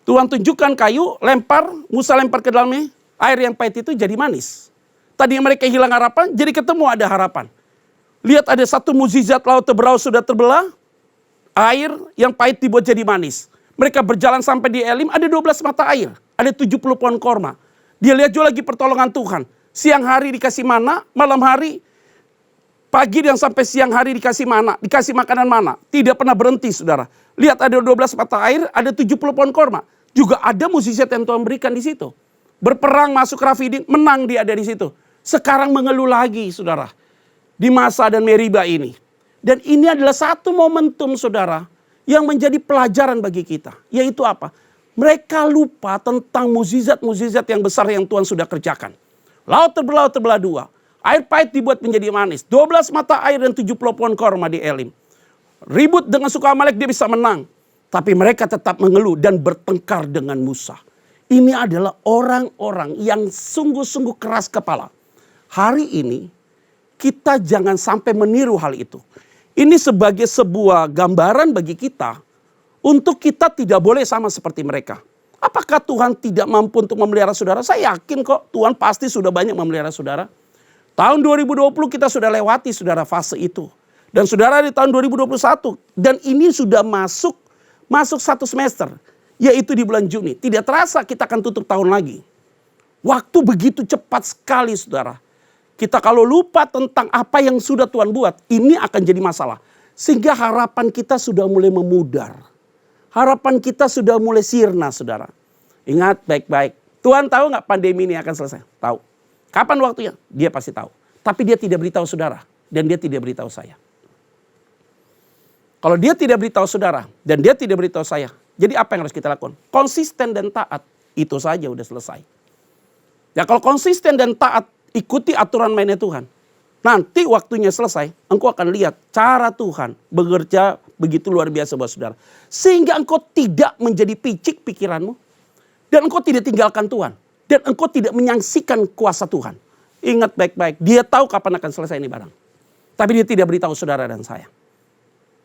Tuhan tunjukkan kayu, lempar, Musa lempar ke dalamnya, air yang pahit itu jadi manis. Tadi mereka hilang harapan, jadi ketemu ada harapan. Lihat ada satu mukjizat, laut terberau sudah terbelah, air yang pahit dibuat jadi manis. Mereka berjalan sampai di Elim, ada 12 mata air, ada 70 pohon korma. Dia lihat juga lagi pertolongan Tuhan. Siang hari dikasih mana, malam hari, pagi dan sampai siang hari dikasih mana, dikasih makanan mana. Tidak pernah berhenti, saudara. Lihat ada 12 mata air, ada 70 pohon korma. Juga ada mukjizat yang Tuhan berikan di situ. Berperang masuk Rafidim, menang dia ada di situ. Sekarang mengeluh lagi, saudara. Di Masa dan Meriba ini. Dan ini adalah satu momentum, saudara, yang menjadi pelajaran bagi kita. Yaitu apa? Mereka lupa tentang mukjizat-mukjizat yang besar yang Tuhan sudah kerjakan. Laut terbelah dua. Air pahit dibuat menjadi manis. 12 mata air dan 70 pohon korma di Elim. Ribut dengan suku Amalek dia bisa menang. Tapi mereka tetap mengeluh dan bertengkar dengan Musa. Ini adalah orang-orang yang sungguh-sungguh keras kepala. Hari ini kita jangan sampai meniru hal itu. Ini sebagai sebuah gambaran bagi kita untuk kita tidak boleh sama seperti mereka. Apakah Tuhan tidak mampu untuk memelihara saudara? Saya yakin kok Tuhan pasti sudah banyak memelihara saudara. Tahun 2020 kita sudah lewati, saudara, fase itu. Dan saudara di tahun 2021 dan ini sudah masuk 1 semester, yaitu di bulan Juni. Tidak terasa kita akan tutup tahun lagi. Waktu begitu cepat sekali, saudara. Kita kalau lupa tentang apa yang sudah Tuhan buat, ini akan jadi masalah. Sehingga harapan kita sudah mulai memudar. Harapan kita sudah mulai sirna, saudara. Ingat baik-baik. Tuhan tahu nggak pandemi ini akan selesai? Tahu. Kapan waktunya? Dia pasti tahu. Tapi dia tidak beritahu saudara. Dan dia tidak beritahu saya. Kalau dia tidak beritahu saudara. Dan dia tidak beritahu saya. Jadi apa yang harus kita lakukan? Konsisten dan taat. Itu saja udah selesai. Ya kalau konsisten dan taat. Ikuti aturan mainnya Tuhan. Nanti waktunya selesai, engkau akan lihat cara Tuhan bekerja begitu luar biasa buat saudara. Sehingga engkau tidak menjadi picik pikiranmu. Dan engkau tidak tinggalkan Tuhan. Dan engkau tidak menyaksikan kuasa Tuhan. Ingat baik-baik, dia tahu kapan akan selesai ini barang. Tapi dia tidak beritahu saudara dan saya.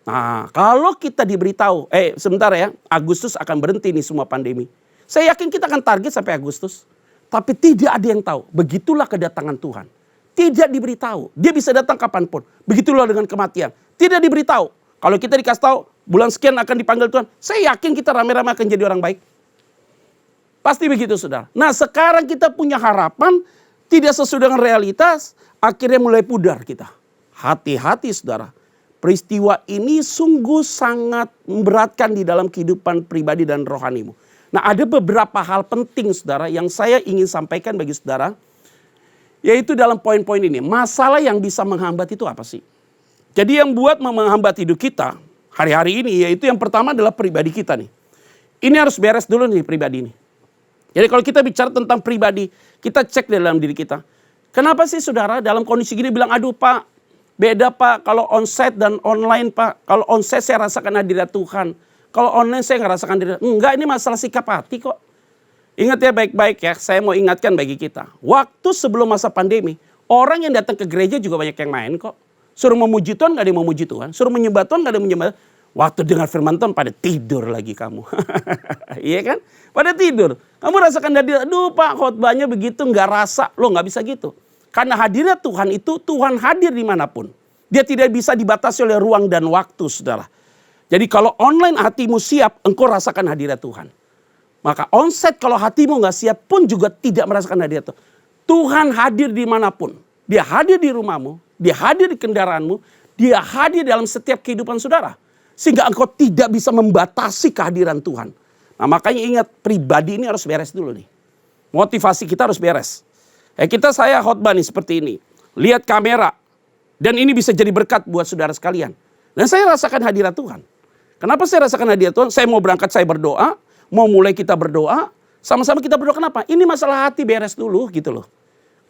Nah, kalau kita diberitahu, sebentar ya, Agustus akan berhenti nih semua pandemi. Saya yakin kita akan target sampai Agustus. Tapi tidak ada yang tahu. Begitulah kedatangan Tuhan. Tidak diberitahu. Dia bisa datang kapanpun. Begitulah dengan kematian. Tidak diberitahu. Kalau kita dikasih tahu bulan sekian akan dipanggil Tuhan. Saya yakin kita rame-rame akan jadi orang baik. Pasti begitu, saudara. Nah, sekarang kita punya harapan. Tidak sesuai dengan realitas. Akhirnya mulai pudar kita. Hati-hati, saudara. Peristiwa ini sungguh sangat memberatkan di dalam kehidupan pribadi dan rohanimu. Nah, ada beberapa hal penting, saudara, yang saya ingin sampaikan bagi saudara. Yaitu dalam poin-poin ini. Masalah yang bisa menghambat itu apa sih? Jadi yang buat menghambat hidup kita, hari-hari ini, yaitu yang pertama adalah pribadi kita nih. Ini harus beres dulu nih pribadi ini. Jadi kalau kita bicara tentang pribadi, kita cek dalam diri kita. Kenapa sih saudara dalam kondisi gini bilang, aduh Pak, beda Pak kalau onsite dan online Pak. Kalau onsite saya rasakan hadirat Tuhan. Kalau online saya nggak rasakan hadirat. Enggak, ini masalah sikap hati kok. Ingat ya baik-baik ya, saya mau ingatkan bagi kita. Waktu sebelum masa pandemi, orang yang datang ke gereja juga banyak yang main kok. Suruh memuji Tuhan gak ada yang memuji Tuhan. Suruh menyembah Tuhan gak ada yang menyembah. Waktu dengar firman Tuhan pada tidur lagi kamu. Iya kan? Pada tidur. Kamu rasakan hadirat. Aduh Pak khotbahnya begitu gak rasa. Loh gak bisa gitu. Karena hadirat Tuhan itu Tuhan hadir dimanapun. Dia tidak bisa dibatasi oleh ruang dan waktu saudara. Jadi kalau online hatimu siap, engkau rasakan hadirat Tuhan. Maka onsite kalau hatimu gak siap pun juga tidak merasakan hadirat Tuhan. Tuhan hadir dimanapun. Dia hadir di rumahmu. Dia hadir di kendaraanmu, dia hadir dalam setiap kehidupan saudara. Sehingga engkau tidak bisa membatasi kehadiran Tuhan. Nah makanya ingat pribadi ini harus beres dulu nih. Motivasi kita harus beres. Saya khotbah nih seperti ini. Lihat kamera. Dan ini bisa jadi berkat buat saudara sekalian. Dan saya rasakan hadirat Tuhan. Kenapa saya rasakan hadirat Tuhan? Saya mau berangkat, saya berdoa. Mau mulai kita berdoa. Sama-sama kita berdoa, kenapa? Ini masalah hati beres dulu gitu loh.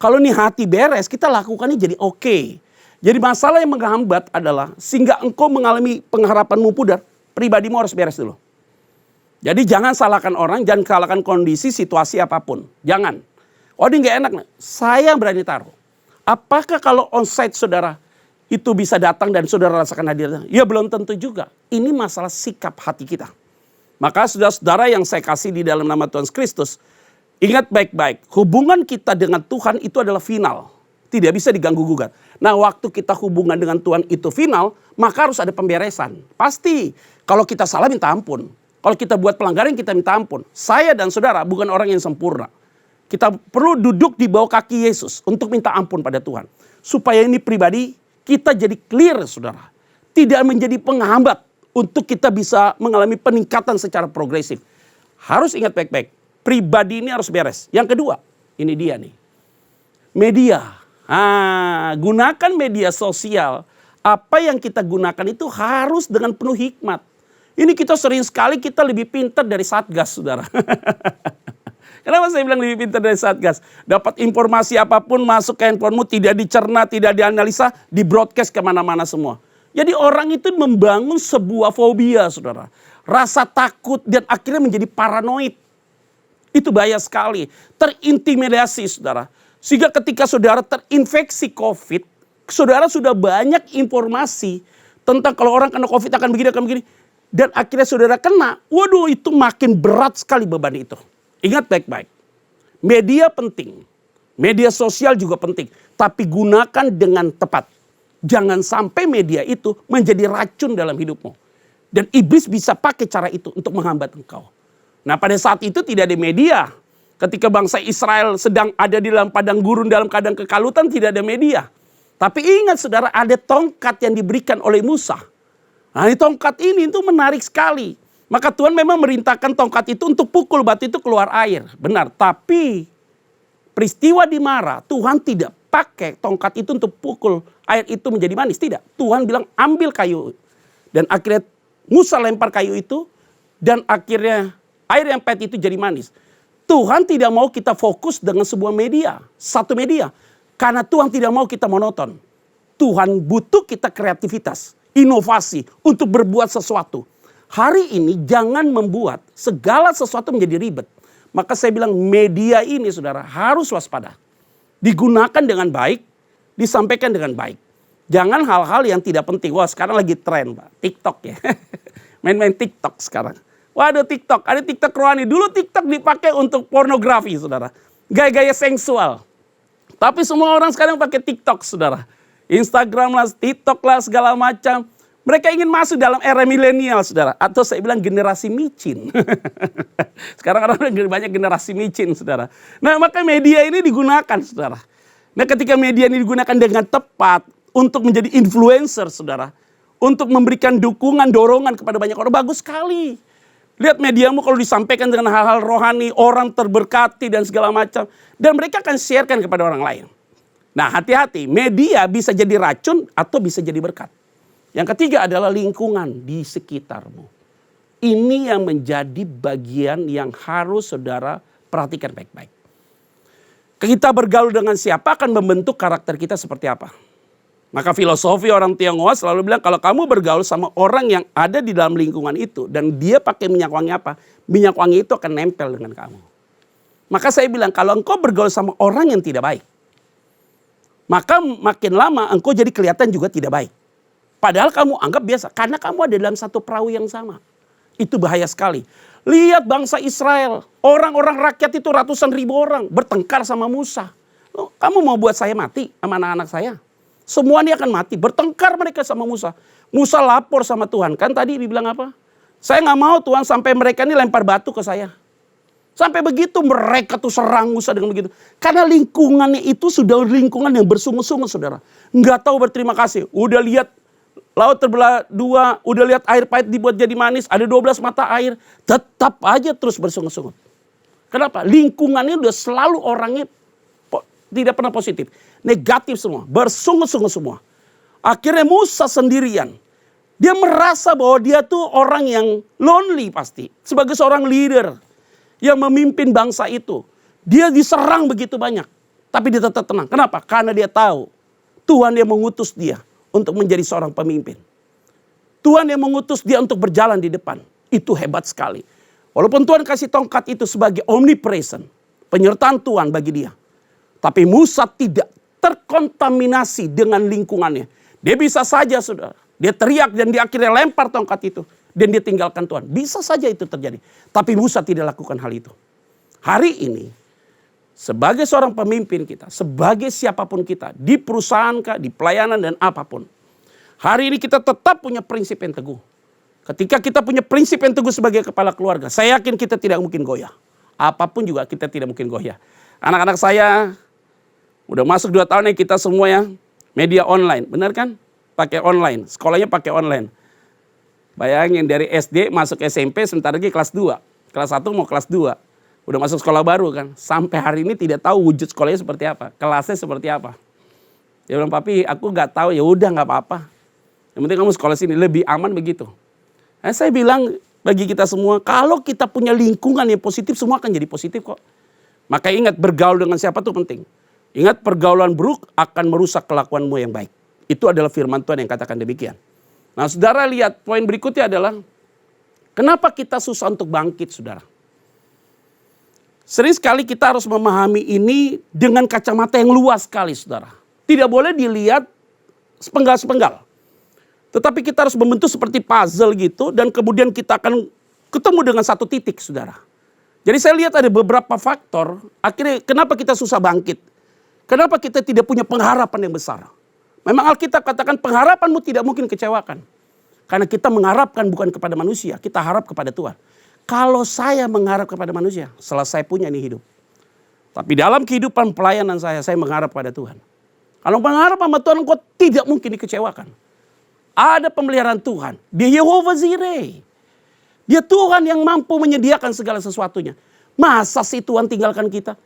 Kalau nih hati beres, kita lakukannya jadi oke. Jadi masalah yang menghambat adalah sehingga engkau mengalami pengharapanmu pudar, pribadimu harus beres dulu. Jadi jangan salahkan orang, jangan salahkan kondisi, situasi apapun. Jangan. Oh ini gak enak. Saya berani taruh. Apakah kalau onsite saudara itu bisa datang dan saudara rasakan hadirnya? Ya belum tentu juga. Ini masalah sikap hati kita. Maka saudara-saudara yang saya kasih di dalam nama Tuhan Kristus, ingat baik-baik, hubungan kita dengan Tuhan itu adalah final. Tidak bisa diganggu-gugat. Nah waktu kita hubungan dengan Tuhan itu final, maka harus ada pemberesan. Pasti. Kalau kita salah minta ampun. Kalau kita buat pelanggaran kita minta ampun. Saya dan saudara bukan orang yang sempurna. Kita perlu duduk di bawah kaki Yesus untuk minta ampun pada Tuhan. Supaya ini pribadi kita jadi clear saudara. Tidak menjadi penghambat untuk kita bisa mengalami peningkatan secara progresif. Harus ingat baik-baik. Pribadi ini harus beres. Yang kedua, ini dia nih. Media. Gunakan media sosial. Apa yang kita gunakan itu harus dengan penuh hikmat. Ini kita sering sekali kita lebih pintar dari Satgas, saudara. Kenapa saya bilang lebih pintar dari Satgas? Dapat informasi apapun masuk ke handphonemu, tidak dicerna, tidak dianalisa, di broadcast kemana-mana semua. Jadi orang itu membangun sebuah fobia, saudara. Rasa takut dan akhirnya menjadi paranoid. Itu bahaya sekali. Terintimidasi saudara. Sehingga ketika saudara terinfeksi COVID. Saudara sudah banyak informasi. Tentang kalau orang kena COVID akan begini. Dan akhirnya saudara kena. Waduh itu makin berat sekali beban itu. Ingat baik-baik. Media penting. Media sosial juga penting. Tapi gunakan dengan tepat. Jangan sampai media itu menjadi racun dalam hidupmu. Dan iblis bisa pakai cara itu untuk menghambat engkau. Nah pada saat itu tidak ada media. Ketika bangsa Israel sedang ada di dalam padang gurun dalam keadaan kekalutan tidak ada media. Tapi ingat saudara ada tongkat yang diberikan oleh Musa. Nah tongkat ini itu menarik sekali. Maka Tuhan memang merintahkan tongkat itu untuk pukul batu itu keluar air. Benar, tapi peristiwa di Mara Tuhan tidak pakai tongkat itu untuk pukul air itu menjadi manis. Tidak, Tuhan bilang ambil kayu. Dan akhirnya Musa lempar kayu itu dan akhirnya air yang pahit itu jadi manis. Tuhan tidak mau kita fokus dengan sebuah media. Satu media. Karena Tuhan tidak mau kita monoton. Tuhan butuh kita kreativitas. Inovasi. Untuk berbuat sesuatu. Hari ini jangan membuat segala sesuatu menjadi ribet. Maka saya bilang media ini saudara harus waspada. Digunakan dengan baik. Disampaikan dengan baik. Jangan hal-hal yang tidak penting. Wah sekarang lagi tren Pak. TikTok ya. Main-main TikTok sekarang. Waduh TikTok, ada TikTok rohani. Dulu TikTok dipakai untuk pornografi saudara. Gaya-gaya seksual. Tapi semua orang sekarang pakai TikTok saudara. Instagram lah, TikTok lah segala macam. Mereka ingin masuk dalam era milenial saudara. Atau saya bilang generasi micin. Sekarang orang banyak generasi micin saudara. Nah maka media ini digunakan saudara. Nah ketika media ini digunakan dengan tepat. Untuk menjadi influencer saudara. Untuk memberikan dukungan, dorongan kepada banyak orang. Bagus sekali. Lihat mediamu kalau disampaikan dengan hal-hal rohani, orang terberkati dan segala macam. Dan mereka akan sharekan kepada orang lain. Nah hati-hati, media bisa jadi racun atau bisa jadi berkat. Yang ketiga adalah lingkungan di sekitarmu. Ini yang menjadi bagian yang harus saudara perhatikan baik-baik. Kita bergaul dengan siapa akan membentuk karakter kita seperti apa. Maka filosofi orang Tionghoa selalu bilang kalau kamu bergaul sama orang yang ada di dalam lingkungan itu dan dia pakai minyak wangi apa, minyak wangi itu akan nempel dengan kamu. Maka saya bilang kalau engkau bergaul sama orang yang tidak baik, maka makin lama engkau jadi kelihatan juga tidak baik. Padahal kamu anggap biasa karena kamu ada dalam satu perahu yang sama. Itu bahaya sekali. Lihat bangsa Israel, orang-orang rakyat itu ratusan ribu orang bertengkar sama Musa. Loh, kamu mau buat saya mati sama anak-anak saya? Semua ini akan mati. Bertengkar mereka sama Musa. Musa lapor sama Tuhan. Kan tadi dibilang apa? Saya nggak mau Tuhan sampai mereka ini lempar batu ke saya. Sampai begitu mereka tuh serang Musa dengan begitu. Karena lingkungannya itu sudah lingkungan yang bersungut-sungut saudara. Nggak tahu berterima kasih. Udah lihat laut terbelah dua. Udah lihat air pahit dibuat jadi manis. Ada 12 mata air. Tetap aja terus bersungut-sungut. Kenapa? Lingkungannya udah selalu orangnya tidak pernah positif. Negatif semua. Bersungut-sungut semua. Akhirnya Musa sendirian. Dia merasa bahwa dia tuh orang yang lonely pasti. Sebagai seorang leader yang memimpin bangsa itu. Dia diserang begitu banyak. Tapi dia tetap tenang. Kenapa? Karena dia tahu Tuhan yang mengutus dia untuk menjadi seorang pemimpin. Tuhan yang mengutus dia untuk berjalan di depan. Itu hebat sekali. Walaupun Tuhan kasih tongkat itu sebagai omnipresent. Penyertaan Tuhan bagi dia. Tapi Musa tidak terkontaminasi dengan lingkungannya. Dia bisa saja saudara. Dia teriak dan dia akhirnya lempar tongkat itu. Dan dia tinggalkan Tuhan. Bisa saja itu terjadi. Tapi Musa tidak lakukan hal itu. Hari ini, sebagai seorang pemimpin kita, sebagai siapapun kita, di perusahaan kah, di pelayanan dan apapun. Hari ini kita tetap punya prinsip yang teguh. Ketika kita punya prinsip yang teguh sebagai kepala keluarga, saya yakin kita tidak mungkin goyah. Apapun juga kita tidak mungkin goyah. Anak-anak saya udah masuk 2 tahun ya kita semua ya media online. Benar kan? Pakai online. Sekolahnya pakai online. Bayangin dari SD masuk SMP sebentar lagi kelas 2. Kelas 1 mau kelas 2. Udah masuk sekolah baru kan. Sampai hari ini tidak tahu wujud sekolahnya seperti apa. Kelasnya seperti apa. Dia bilang, papi aku gak tahu. Ya udah gak apa-apa. Yang penting kamu sekolah sini lebih aman begitu. Nah, saya bilang bagi kita semua. Kalau kita punya lingkungan yang positif semua akan jadi positif kok. Maka ingat bergaul dengan siapa itu penting. Ingat pergaulan buruk akan merusak kelakuanmu yang baik. Itu adalah firman Tuhan yang katakan demikian. Nah saudara lihat poin berikutnya adalah. Kenapa kita susah untuk bangkit saudara? Sering sekali kita harus memahami ini dengan kacamata yang luas sekali saudara. Tidak boleh dilihat sepenggal-sepenggal. Tetapi kita harus membentuk seperti puzzle gitu. Dan kemudian kita akan ketemu dengan satu titik saudara. Jadi saya lihat ada beberapa faktor. Akhirnya kenapa kita susah bangkit. Kenapa kita tidak punya pengharapan yang besar. Memang Alkitab katakan pengharapanmu tidak mungkin kecewakan. Karena kita mengharapkan bukan kepada manusia. Kita harap kepada Tuhan. Kalau saya mengharap kepada manusia. Selesai punya ini hidup. Tapi dalam kehidupan pelayanan saya mengharap pada Tuhan. Kalau mengharap sama Tuhan engkau tidak mungkin dikecewakan. Ada pemeliharaan Tuhan. Dia Yehovah Jireh. Dia Tuhan yang mampu menyediakan segala sesuatunya. Masa sih Tuhan tinggalkan kita?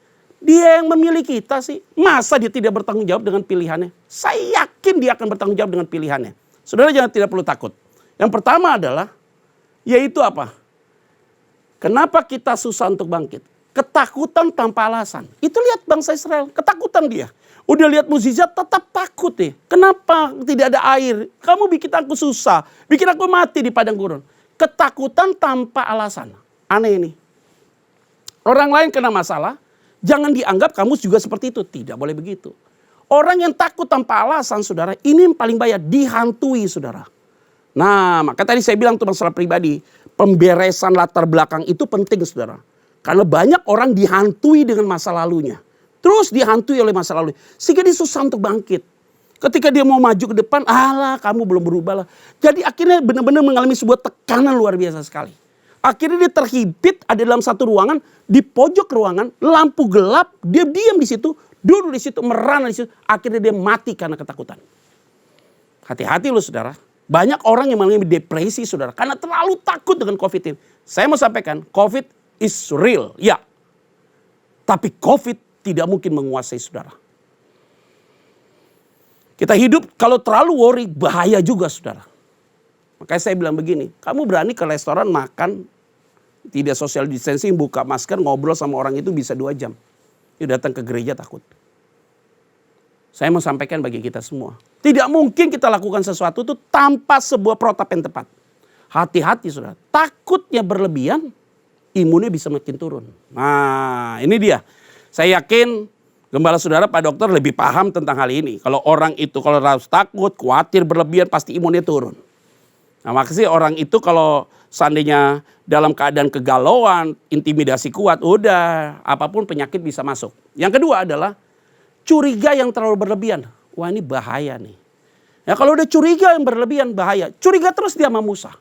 Dia yang memilih kita sih. Masa dia tidak bertanggung jawab dengan pilihannya? Saya yakin dia akan bertanggung jawab dengan pilihannya. Saudara jangan tidak perlu takut. Yang pertama adalah, yaitu apa? Kenapa kita susah untuk bangkit? Ketakutan tanpa alasan. Itu lihat bangsa Israel, ketakutan dia. Udah lihat mukjizat tetap takut deh. Kenapa tidak ada air? Kamu bikin aku susah, bikin aku mati di padang gurun. Ketakutan tanpa alasan. Aneh ini. Orang lain kena masalah, jangan dianggap kamu juga seperti itu. Tidak boleh begitu. Orang yang takut tanpa alasan saudara, ini yang paling bahaya, dihantui saudara. Nah maka tadi saya bilang itu masalah pribadi. Pemberesan latar belakang itu penting saudara. Karena banyak orang dihantui dengan masa lalunya. Terus dihantui oleh masa lalu. Sehingga dia susah untuk bangkit. Ketika dia mau maju ke depan, alah kamu belum berubah lah. Jadi akhirnya benar-benar mengalami sebuah tekanan luar biasa sekali. Akhirnya dia terhimpit ada dalam satu ruangan, di pojok ruangan, lampu gelap, dia diam di situ, duduk di situ, merana di situ. Akhirnya dia mati karena ketakutan. Hati-hati loh saudara. Banyak orang yang mengalami depresi saudara, karena terlalu takut dengan COVID ini. Saya mau sampaikan, COVID is real, ya. Tapi COVID tidak mungkin menguasai saudara. Kita hidup kalau terlalu worry, bahaya juga saudara. Makanya saya bilang begini, kamu berani ke restoran makan, tidak social distancing, buka masker, ngobrol sama orang itu bisa 2 jam. You datang ke gereja takut. Saya mau sampaikan bagi kita semua. Tidak mungkin kita lakukan sesuatu itu tanpa sebuah protap yang tepat. Hati-hati saudara, takutnya berlebihan, imunnya bisa makin turun. Nah ini dia, saya yakin gembala saudara Pak Dokter lebih paham tentang hal ini. Kalau orang itu kalau harus takut, khawatir berlebihan pasti imunnya turun. Nah makanya orang itu kalau seandainya dalam keadaan kegalauan, intimidasi kuat, udah apapun penyakit bisa masuk. Yang kedua adalah curiga yang terlalu berlebihan. Wah ini bahaya nih. Ya kalau udah curiga yang berlebihan bahaya. Curiga terus dia sama Musa.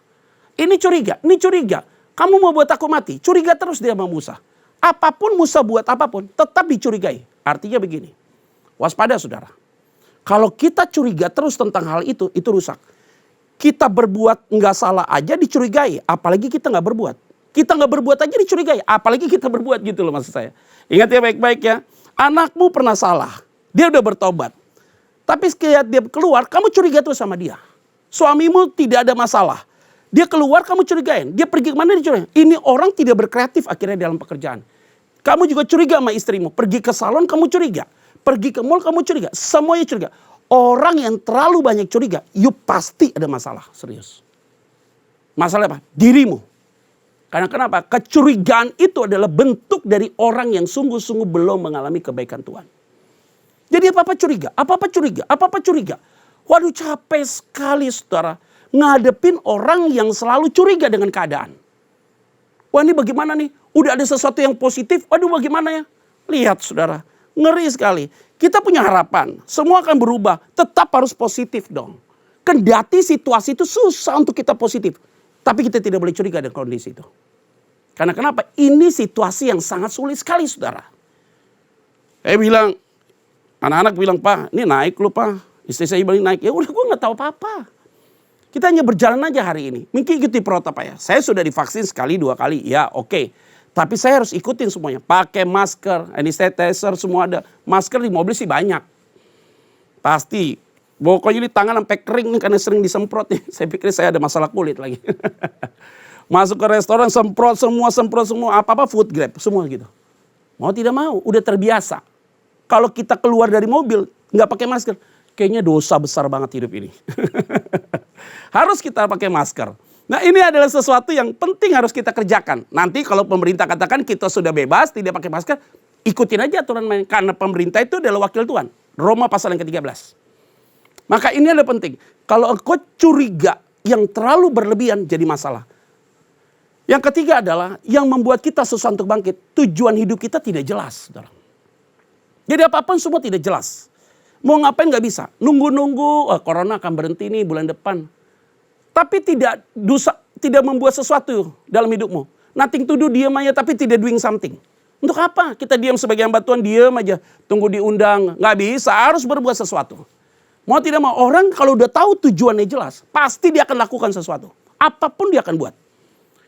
Ini curiga, ini curiga. Kamu mau buat aku mati. Curiga terus dia sama Musa. Apapun Musa buat apapun tetap dicurigai. Artinya begini. Waspada saudara. Kalau kita curiga terus tentang hal itu rusak. Kita berbuat nggak salah aja dicurigai. Apalagi kita nggak berbuat. Kita nggak berbuat aja dicurigai. Apalagi kita berbuat gitu loh maksud saya. Ingat ya baik-baik ya. Anakmu pernah salah. Dia udah bertobat. Tapi ketika dia keluar, kamu curiga terus sama dia. Suamimu tidak ada masalah. Dia keluar, kamu curigain. Dia pergi kemana, dicurigain. Ini orang tidak berkreatif akhirnya dalam pekerjaan. Kamu juga curiga sama istrimu. Pergi ke salon, kamu curiga. Pergi ke mall, kamu curiga. Semuanya curiga. Orang yang terlalu banyak curiga, you pasti ada masalah. Serius. Masalah apa? Dirimu. Karena kenapa? Kecurigaan itu adalah bentuk dari orang yang sungguh-sungguh belum mengalami kebaikan Tuhan. Jadi apa-apa curiga, apa-apa curiga, apa-apa curiga. Waduh capek sekali saudara. Ngadepin orang yang selalu curiga dengan keadaan. Wah ini bagaimana nih? Udah ada sesuatu yang positif, waduh bagaimana ya? Lihat saudara, ngeri sekali. Kita punya harapan, semua akan berubah. Tetap harus positif dong. Kendati situasi itu susah untuk kita positif. Tapi kita tidak boleh curiga dengan kondisi itu. Karena kenapa? Ini situasi yang sangat sulit sekali saudara. Saya bilang, anak-anak bilang, Pak ini naik lu Pak. Istri saya bilang naik, ya udah gue gak tahu apa-apa. Kita hanya berjalan aja hari ini. Mungkin ikuti protap ya. Saya sudah divaksin sekali 2 kali, ya oke. Tapi saya harus ikutin semuanya. Pakai masker, sanitizer semua ada. Masker di mobil sih banyak. Pasti. Pokoknya di tangan sampai kering nih karena sering disemprot nih. Saya pikir saya ada masalah kulit lagi. Masuk ke restoran semprot semua. Apa-apa food grab, semua gitu. Mau tidak mau, udah terbiasa. Kalau kita keluar dari mobil, nggak pakai masker. Kayaknya dosa besar banget hidup ini. Harus kita pakai masker. Nah ini adalah sesuatu yang penting harus kita kerjakan. Nanti kalau pemerintah katakan kita sudah bebas, tidak pakai masker, ikutin aja aturan main. Karena pemerintah itu adalah wakil Tuhan. Roma pasal yang ke-13. Maka ini adalah penting. Kalau engkau curiga yang terlalu berlebihan jadi masalah. Yang ketiga adalah yang membuat kita susah untuk bangkit. Tujuan hidup kita tidak jelas. Saudara. Jadi apapun semua tidak jelas. Mau ngapain gak bisa. Nunggu-nunggu, corona akan berhenti nih bulan depan. Tapi tidak membuat sesuatu dalam hidupmu. Nothing to do, diam aja tapi tidak doing something. Untuk apa? Kita diam sebagai hamba Tuhan, diam aja. Tunggu diundang. Gak bisa, harus berbuat sesuatu. Mau tidak mau, orang kalau udah tahu tujuannya jelas, pasti dia akan lakukan sesuatu. Apapun dia akan buat.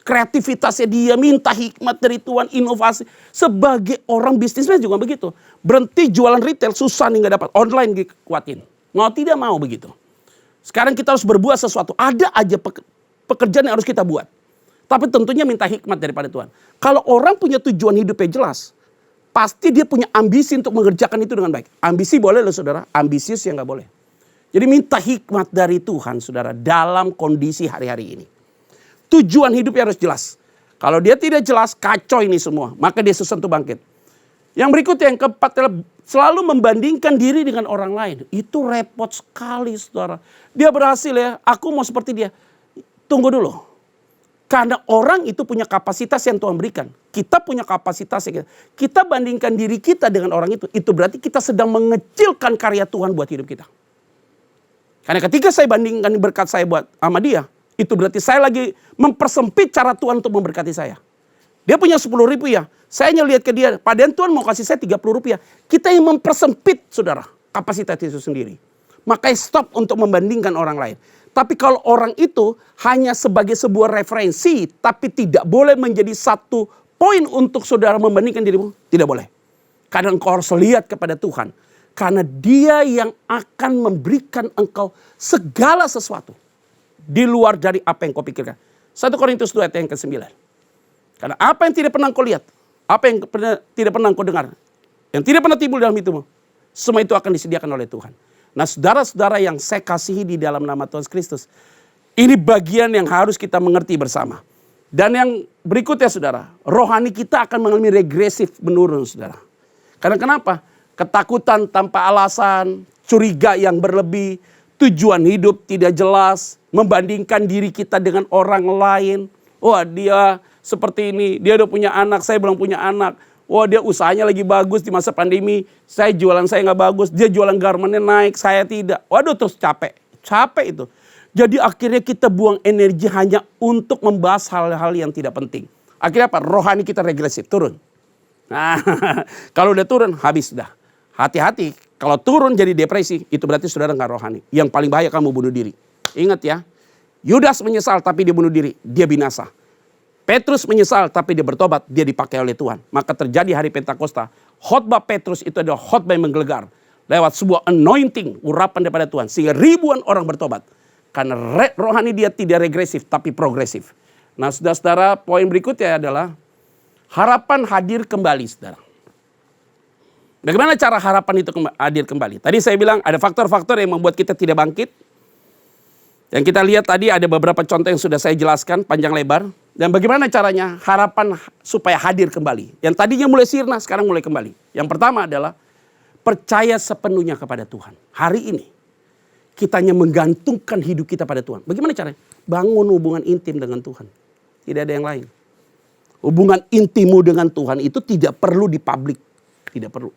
Kreativitasnya dia, minta hikmat dari Tuhan, inovasi. Sebagai orang bisnismen juga begitu. Berhenti jualan retail, susah nih gak dapat. Online dikuatin. Mau tidak mau begitu. Sekarang kita harus berbuat sesuatu. Ada aja pekerjaan yang harus kita buat. Tapi tentunya minta hikmat daripada Tuhan. Kalau orang punya tujuan hidupnya jelas, pasti dia punya ambisi untuk mengerjakan itu dengan baik. Ambisi boleh loh saudara, ambisius ya gak boleh. Jadi minta hikmat dari Tuhan saudara dalam kondisi hari-hari ini. Tujuan hidupnya harus jelas. Kalau dia tidak jelas, kacau ini semua. Maka dia susah untuk bangkit. Yang berikutnya yang keempat adalah selalu membandingkan diri dengan orang lain. Itu repot sekali saudara. Dia berhasil ya, aku mau seperti dia. Tunggu dulu. Karena orang itu punya kapasitas yang Tuhan berikan. Kita punya kapasitas yang kita bandingkan diri kita dengan orang itu. Itu berarti kita sedang mengecilkan karya Tuhan buat hidup kita. Karena ketika saya bandingkan berkat saya buat sama dia, itu berarti saya lagi mempersempit cara Tuhan untuk memberkati saya. Dia punya 10 ribu ya. Saya hanya lihat ke dia. Padahal Tuhan mau kasih saya 30 rupiah. Kita yang mempersempit saudara. Kapasitas itu sendiri. Makanya stop untuk membandingkan orang lain. Tapi kalau orang itu hanya sebagai sebuah referensi. Tapi tidak boleh menjadi satu poin untuk saudara membandingkan dirimu. Tidak boleh. Karena engkau harus lihat kepada Tuhan. Karena dia yang akan memberikan engkau segala sesuatu. di luar dari apa yang kau pikirkan. 1 Korintus 2 ayat yang ke-9. Karena apa yang tidak pernah kau lihat, apa yang tidak pernah kau dengar, yang tidak pernah timbul dalam hidupmu, semua itu akan disediakan oleh Tuhan. Nah saudara-saudara yang saya kasihi di dalam nama Tuhan Kristus, ini bagian yang harus kita mengerti bersama. Dan yang berikutnya saudara, rohani kita akan mengalami regresif menurun saudara. Karena kenapa? Ketakutan tanpa alasan, curiga yang berlebih, tujuan hidup tidak jelas, membandingkan diri kita dengan orang lain. Wah dia seperti ini, dia udah punya anak, saya belum punya anak. Wah dia usahanya lagi bagus di masa pandemi, saya jualan saya nggak bagus, dia jualan garmennya naik, saya tidak. Waduh terus capek itu. Jadi akhirnya kita buang energi hanya untuk membahas hal-hal yang tidak penting. Akhirnya apa? Rohani kita regresif, turun. Nah kalau udah turun habis dah. Hati-hati, kalau turun jadi depresi, itu berarti saudara nggak rohani. Yang paling bahaya kamu bunuh diri. Ingat ya, Yudas menyesal tapi dia bunuh diri, dia binasa. Petrus menyesal tapi dia bertobat, dia dipakai oleh Tuhan. Maka terjadi hari Pentakosta, khotbah Petrus itu adalah khotbah yang menggelegar. Lewat sebuah anointing, urapan daripada Tuhan. Sehingga ribuan orang bertobat. Karena rohani dia tidak regresif tapi progresif. Nah saudara-saudara, poin berikutnya adalah harapan hadir kembali saudara. Bagaimana cara harapan itu hadir kembali? Tadi saya bilang ada faktor-faktor yang membuat kita tidak bangkit. Yang kita lihat tadi ada beberapa contoh yang sudah saya jelaskan panjang lebar. Dan bagaimana caranya harapan supaya hadir kembali. Yang tadinya mulai sirna sekarang mulai kembali. Yang pertama adalah percaya sepenuhnya kepada Tuhan. Hari ini kita hanya menggantungkan hidup kita pada Tuhan. Bagaimana caranya? Bangun hubungan intim dengan Tuhan. Tidak ada yang lain. Hubungan intimu dengan Tuhan itu tidak perlu di publik. Tidak perlu.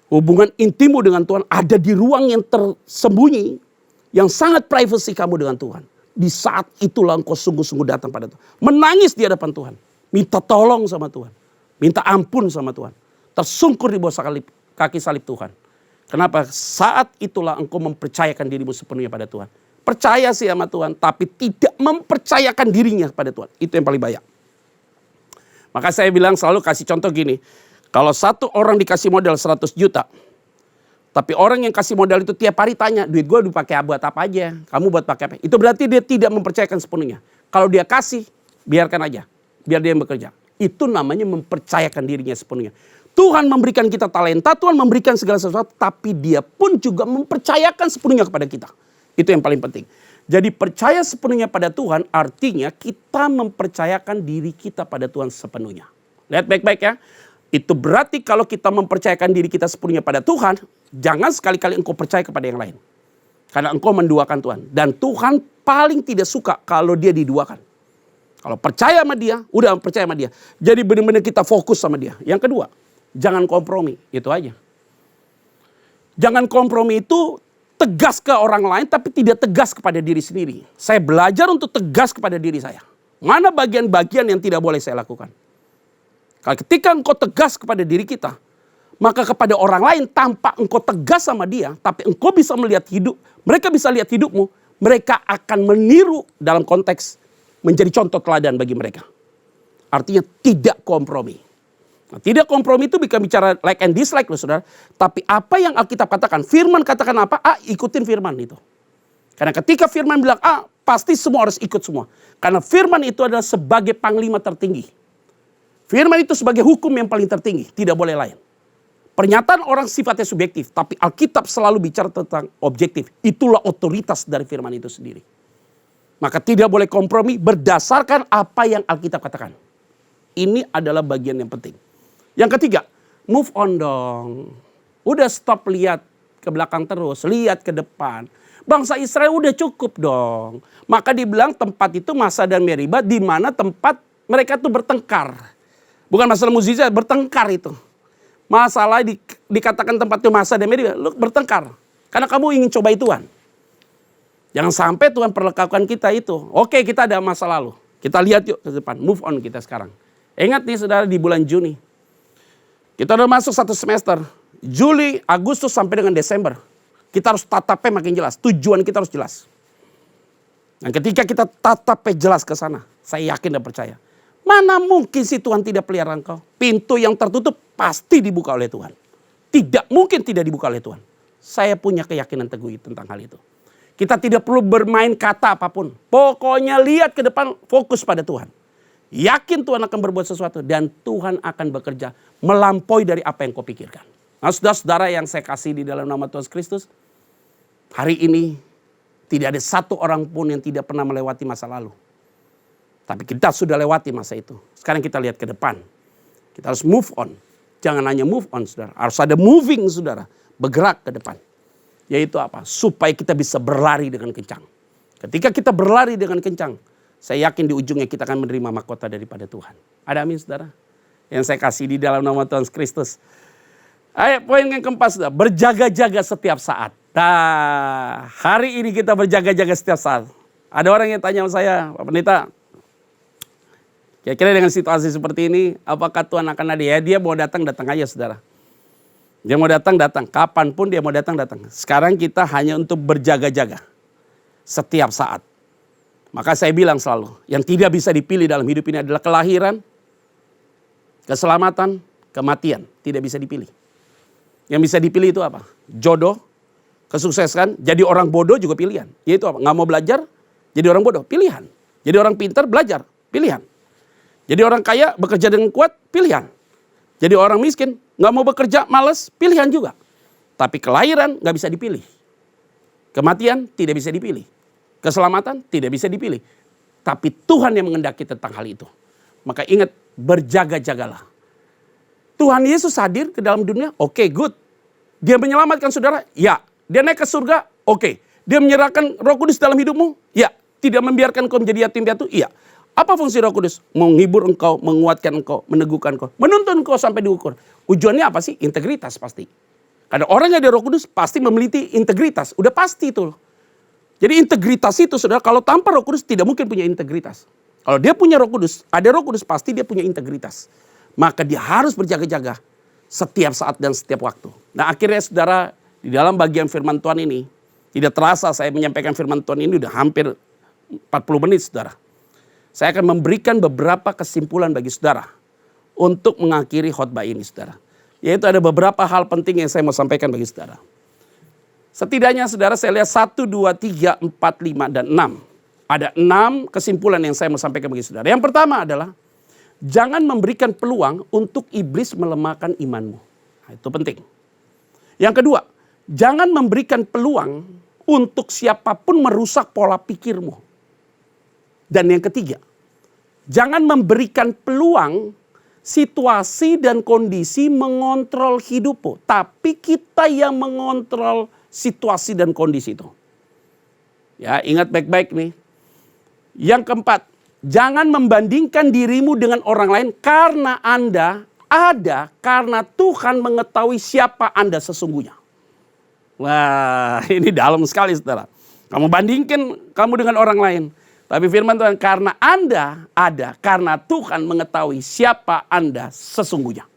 Hubungan intimu dengan Tuhan ada di ruang yang tersembunyi. Yang sangat privacy kamu dengan Tuhan. Di saat itulah engkau sungguh-sungguh datang pada Tuhan. Menangis di hadapan Tuhan. Minta tolong sama Tuhan. Minta ampun sama Tuhan. Tersungkur di bawah kaki salib Tuhan. Kenapa? Saat itulah engkau mempercayakan dirimu sepenuhnya pada Tuhan. Percaya sih sama Tuhan. Tapi tidak mempercayakan dirinya pada Tuhan. Itu yang paling bahaya. Maka saya bilang selalu kasih contoh gini. Kalau satu orang dikasih modal 100 juta. Tapi orang yang kasih modal itu tiap hari tanya, duit gue dipakai buat apa aja? Kamu buat pakai apa? Itu berarti dia tidak mempercayakan sepenuhnya. Kalau dia kasih, biarkan aja. Biar dia yang bekerja. Itu namanya mempercayakan dirinya sepenuhnya. Tuhan memberikan kita talenta, Tuhan memberikan segala sesuatu. Tapi dia pun juga mempercayakan sepenuhnya kepada kita. Itu yang paling penting. Jadi percaya sepenuhnya pada Tuhan artinya kita mempercayakan diri kita pada Tuhan sepenuhnya. Lihat baik-baik ya. Itu berarti kalau kita mempercayakan diri kita sepenuhnya pada Tuhan, jangan sekali-kali engkau percaya kepada yang lain. Karena engkau menduakan Tuhan. Dan Tuhan paling tidak suka kalau dia diduakan. Kalau percaya sama dia, udah percaya sama dia. Jadi benar-benar kita fokus sama dia. Yang kedua, jangan kompromi. Itu aja. Jangan kompromi itu tegas ke orang lain tapi tidak tegas kepada diri sendiri. Saya belajar untuk tegas kepada diri saya. Mana bagian-bagian yang tidak boleh saya lakukan. Ketika engkau tegas kepada diri kita, maka kepada orang lain tanpa engkau tegas sama dia, tapi engkau bisa melihat hidup, mereka bisa lihat hidupmu, mereka akan meniru dalam konteks menjadi contoh teladan bagi mereka. Artinya tidak kompromi. Nah, tidak kompromi itu bukan bicara like and dislike loh saudara. Tapi apa yang Alkitab katakan, firman katakan apa, ikutin firman itu. Karena ketika firman bilang pasti semua harus ikut semua. Karena firman itu adalah sebagai panglima tertinggi. Firman itu sebagai hukum yang paling tertinggi, tidak boleh lain. Pernyataan orang sifatnya subjektif, tapi Alkitab selalu bicara tentang objektif. Itulah otoritas dari firman itu sendiri. Maka tidak boleh kompromi berdasarkan apa yang Alkitab katakan. Ini adalah bagian yang penting. Yang ketiga, move on dong. Udah stop lihat ke belakang terus, lihat ke depan. Bangsa Israel udah cukup dong. Maka dibilang tempat itu Masa dan Meriba di mana tempat mereka tuh bertengkar. Bukan masalah mukjizat, bertengkar itu. Masalah dikatakan tempat itu Masa dan Meriba, lu bertengkar. Karena kamu ingin cobai Tuhan. Jangan sampai Tuhan perlekapkan kita itu. Oke, kita ada masa lalu. Kita lihat yuk ke depan, move on kita sekarang. Ingat nih saudara di bulan Juni. Kita udah masuk satu semester. Juli, Agustus sampai dengan Desember. Kita harus tatapnya makin jelas. Tujuan kita harus jelas. Dan ketika kita tatapnya jelas ke sana, saya yakin dan percaya. Mana mungkin si Tuhan tidak pelihara engkau? Pintu yang tertutup pasti dibuka oleh Tuhan. Tidak mungkin tidak dibuka oleh Tuhan. Saya punya keyakinan teguh tentang hal itu. Kita tidak perlu bermain kata apapun. Pokoknya lihat ke depan, fokus pada Tuhan. Yakin Tuhan akan berbuat sesuatu dan Tuhan akan bekerja melampaui dari apa yang kau pikirkan. Nah, saudara-saudara yang saya kasih di dalam nama Tuhan Kristus, hari ini tidak ada satu orang pun yang tidak pernah melewati masa lalu. Tapi kita sudah lewati masa itu. Sekarang kita lihat ke depan. Kita harus move on. Jangan hanya move on, saudara. Harus ada moving, saudara. Bergerak ke depan. Yaitu apa? Supaya kita bisa berlari dengan kencang. Ketika kita berlari dengan kencang, saya yakin di ujungnya kita akan menerima mahkota daripada Tuhan. Ada amin, saudara? Yang saya kasih di dalam nama Tuhan Kristus. Ayo, poin yang keempat, saudara. Berjaga-jaga setiap saat. Nah, hari ini kita berjaga-jaga setiap saat. Ada orang yang tanya sama saya, Pak Pendeta, kira-kira dengan situasi seperti ini, apakah Tuhan akan ada? Ya, dia mau datang aja, saudara. Dia mau datang. Kapanpun dia mau datang. Sekarang kita hanya untuk berjaga-jaga. Setiap saat. Maka saya bilang selalu, yang tidak bisa dipilih dalam hidup ini adalah kelahiran, keselamatan, kematian. Tidak bisa dipilih. Yang bisa dipilih itu apa? Jodoh, kesuksesan, jadi orang bodoh juga pilihan. Yaitu apa? Nggak mau belajar, jadi orang bodoh, pilihan. Jadi orang pintar, belajar, pilihan. Jadi orang kaya, bekerja dengan kuat, pilihan. Jadi orang miskin, nggak mau bekerja, malas, pilihan juga. Tapi kelahiran nggak bisa dipilih. Kematian tidak bisa dipilih. Keselamatan tidak bisa dipilih. Tapi Tuhan yang mengendaki tentang hal itu. Maka ingat, berjaga-jagalah. Tuhan Yesus hadir ke dalam dunia, oke, good. Dia menyelamatkan saudara, ya. Dia naik ke surga, oke. Dia menyerahkan Roh Kudus dalam hidupmu, ya. Tidak membiarkan kau menjadi yatim piatu, iya. Apa fungsi Roh Kudus? Menghibur engkau, menguatkan engkau, meneguhkan engkau, menuntun engkau sampai diukur. Tujuannya apa sih? Integritas pasti. Karena orang yang ada Roh Kudus pasti memiliki integritas. Udah pasti itu. Jadi integritas itu, saudara, kalau tanpa Roh Kudus tidak mungkin punya integritas. Kalau dia punya Roh Kudus, ada Roh Kudus pasti dia punya integritas. Maka dia harus berjaga-jaga setiap saat dan setiap waktu. Nah, akhirnya saudara, di dalam bagian firman Tuhan ini, tidak terasa saya menyampaikan firman Tuhan ini udah hampir 40 menit, saudara. Saya akan memberikan beberapa kesimpulan bagi saudara untuk mengakhiri khotbah ini, saudara. Yaitu ada beberapa hal penting yang saya mau sampaikan bagi saudara. Setidaknya saudara, saya lihat 1, 2, 3, 4, 5, dan 6. Ada 6 kesimpulan yang saya mau sampaikan bagi saudara. Yang pertama adalah, jangan memberikan peluang untuk iblis melemahkan imanmu. Nah, itu penting. Yang kedua, jangan memberikan peluang untuk siapapun merusak pola pikirmu. Dan yang ketiga, jangan memberikan peluang situasi dan kondisi mengontrol hidupmu. Tapi kita yang mengontrol situasi dan kondisi itu. Ya, ingat baik-baik nih. Yang keempat, jangan membandingkan dirimu dengan orang lain karena Anda ada karena Tuhan mengetahui siapa Anda sesungguhnya. Wah, ini dalam sekali, saudara. Kamu bandingkan kamu dengan orang lain. Tapi firman Tuhan, karena Anda ada, karena Tuhan mengetahui siapa Anda sesungguhnya.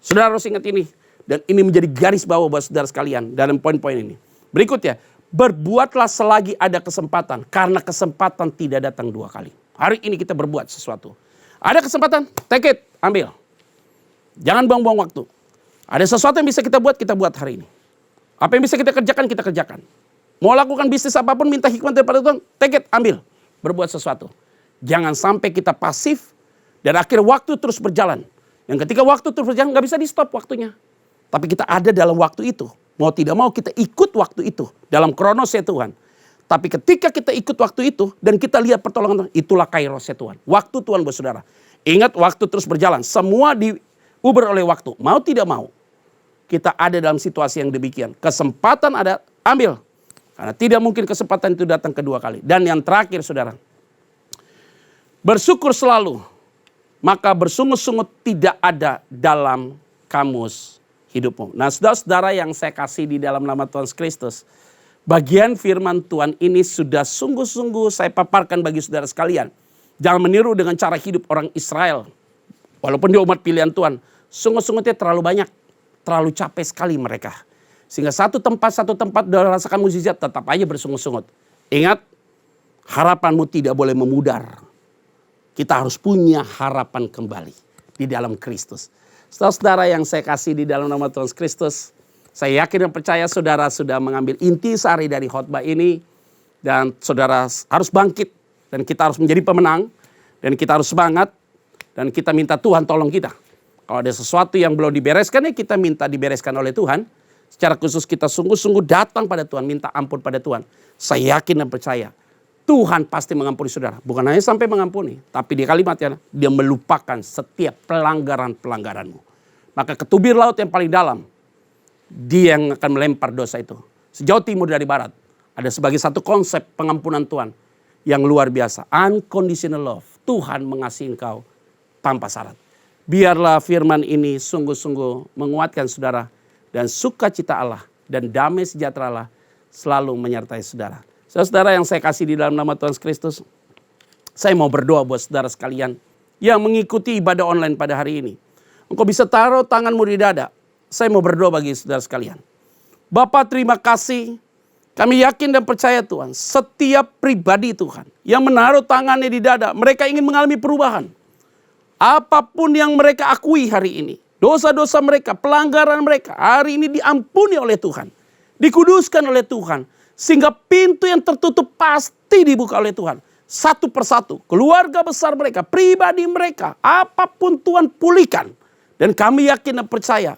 Saudara harus ingat ini. Dan ini menjadi garis bawah buat saudara sekalian dalam poin-poin ini. Berikutnya, berbuatlah selagi ada kesempatan. Karena kesempatan tidak datang 2 kali. Hari ini kita berbuat sesuatu. Ada kesempatan, take it, ambil. Jangan buang-buang waktu. Ada sesuatu yang bisa kita buat hari ini. Apa yang bisa kita kerjakan. Mau lakukan bisnis apapun, minta hikmat daripada Tuhan, take it, ambil. Berbuat sesuatu. Jangan sampai kita pasif dan akhir waktu terus berjalan. Yang ketika waktu terus berjalan gak bisa di stop waktunya. Tapi kita ada dalam waktu itu. Mau tidak mau kita ikut waktu itu. Dalam kronosnya Tuhan. Tapi ketika kita ikut waktu itu dan kita lihat pertolongan Tuhan, itulah kairosnya Tuhan. Waktu Tuhan buat saudara. Ingat, waktu terus berjalan. Semua diuber oleh waktu. Mau tidak mau. Kita ada dalam situasi yang demikian. Kesempatan ada, ambil. Karena tidak mungkin kesempatan itu datang kedua kali. Dan yang terakhir, saudara. Bersyukur selalu. Maka bersungut-sungut tidak ada dalam kamus hidupmu. Nah, saudara-saudara yang saya kasih di dalam nama Tuhan Kristus. Bagian firman Tuhan ini sudah sungguh-sungguh saya paparkan bagi saudara sekalian. Jangan meniru dengan cara hidup orang Israel. Walaupun dia umat pilihan Tuhan. Sungut-sungutnya terlalu banyak. Terlalu capek sekali mereka. Sehingga satu tempat udah rasakan mukjizat, tetap aja bersungut-sungut. Ingat, harapanmu tidak boleh memudar. Kita harus punya harapan kembali di dalam Kristus. Saudara-saudara yang saya kasih di dalam nama Tuhan Kristus, Saya yakin dan percaya saudara sudah mengambil intisari dari khotbah ini. Dan saudara harus bangkit. Dan kita harus menjadi pemenang. Dan kita harus semangat. Dan kita minta Tuhan tolong kita. Kalau ada sesuatu yang belum dibereskan, ya kita minta dibereskan oleh Tuhan. Secara khusus kita sungguh-sungguh datang pada Tuhan. Minta ampun pada Tuhan. Saya yakin dan percaya. Tuhan pasti mengampuni saudara. Bukan hanya sampai mengampuni. Tapi di kalimatnya, dia melupakan setiap pelanggaran-pelanggaranmu. Maka ke tubir laut yang paling dalam, dia yang akan melempar dosa itu. Sejauh timur dari barat. Ada sebagai satu konsep pengampunan Tuhan yang luar biasa. Unconditional love. Tuhan mengasihi engkau tanpa syarat. Biarlah firman ini sungguh-sungguh menguatkan saudara. Dan sukacita Allah dan damai sejahtera Allah selalu menyertai saudara. Saudara yang saya kasih di dalam nama Tuhan Kristus. Saya mau berdoa buat saudara sekalian yang mengikuti ibadah online pada hari ini. Engkau bisa taruh tanganmu di dada. Saya mau berdoa bagi saudara sekalian. Bapa, terima kasih. Kami yakin dan percaya Tuhan. Setiap pribadi Tuhan yang menaruh tangannya di dada. Mereka ingin mengalami perubahan. Apapun yang mereka akui hari ini. Dosa-dosa mereka, pelanggaran mereka. Hari ini diampuni oleh Tuhan. Dikuduskan oleh Tuhan. Sehingga pintu yang tertutup pasti dibuka oleh Tuhan. Satu persatu. Keluarga besar mereka, pribadi mereka. Apapun Tuhan pulihkan. Dan kami yakin dan percaya.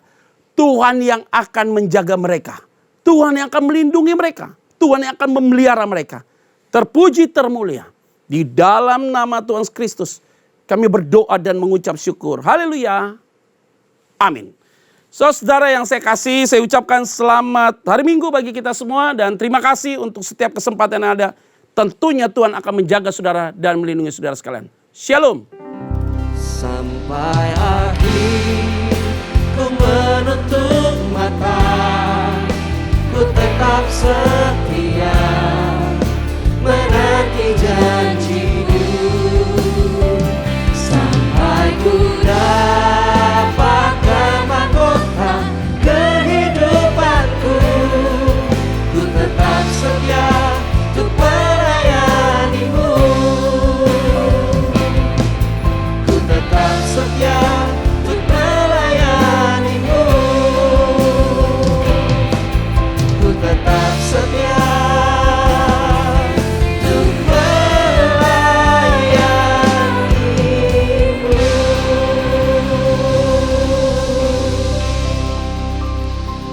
Tuhan yang akan menjaga mereka. Tuhan yang akan melindungi mereka. Tuhan yang akan memelihara mereka. Terpuji termulia. Di dalam nama Tuhan Kristus. Kami berdoa dan mengucap syukur. Haleluya. Amin. Saudara yang saya kasih, saya ucapkan selamat hari Minggu bagi kita semua. Dan terima kasih untuk setiap kesempatan yang ada. Tentunya Tuhan akan menjaga saudara dan melindungi saudara sekalian. Shalom. Sampai akhir ku menutup mata, ku tetap setia menanti janji-Mu. Sampai ku dapatkan mahkota kehidupanku, ku tetap setia untuk melayani-Mu. Ku tetap setia untuk melayani-Mu. Ku tetap setia untuk melayani-Mu.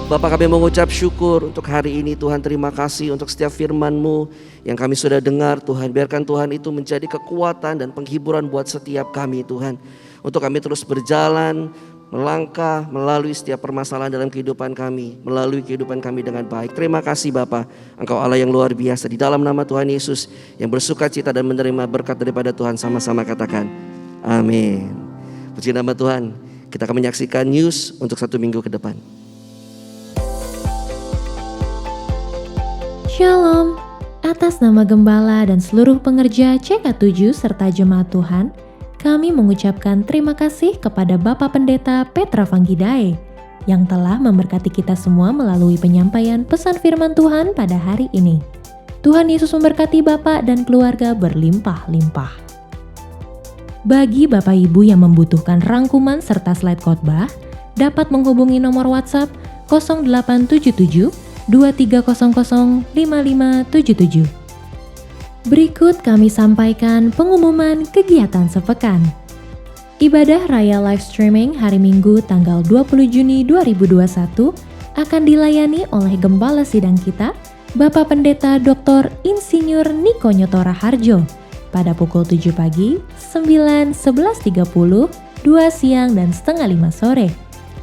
Bapak, kami mengucap syukur untuk hari ini. Tuhan, terima kasih untuk setiap firman-Mu yang kami sudah dengar. Tuhan, biarkan Tuhan itu menjadi kekuatan dan penghiburan buat setiap kami Tuhan. Untuk kami terus berjalan, melangkah melalui setiap permasalahan dalam kehidupan kami. Melalui kehidupan kami dengan baik. Terima kasih Bapa, Engkau Allah yang luar biasa. Di dalam nama Tuhan Yesus yang bersuka cita dan menerima berkat daripada Tuhan, sama-sama katakan amin. Puji nama Tuhan. Kita akan menyaksikan news untuk 1 minggu ke depan. Shalom, atas nama Gembala dan seluruh pengerja CK7 serta Jemaat Tuhan, kami mengucapkan terima kasih kepada Bapak Pendeta Petra Vanggidae yang telah memberkati kita semua melalui penyampaian pesan firman Tuhan pada hari ini. Tuhan Yesus memberkati Bapak dan keluarga berlimpah-limpah. Bagi Bapak Ibu yang membutuhkan rangkuman serta slide khotbah, dapat menghubungi nomor WhatsApp 0877 2300 5577. Berikut kami sampaikan pengumuman kegiatan sepekan. Ibadah Raya Live Streaming hari Minggu tanggal 20 Juni 2021 akan dilayani oleh Gembala Sidang kita, Bapak Pendeta Dr. Insinyur Niko Nyotora Harjo pada pukul 7 pagi, 9, 11.30, 2 siang, dan setengah 5 sore.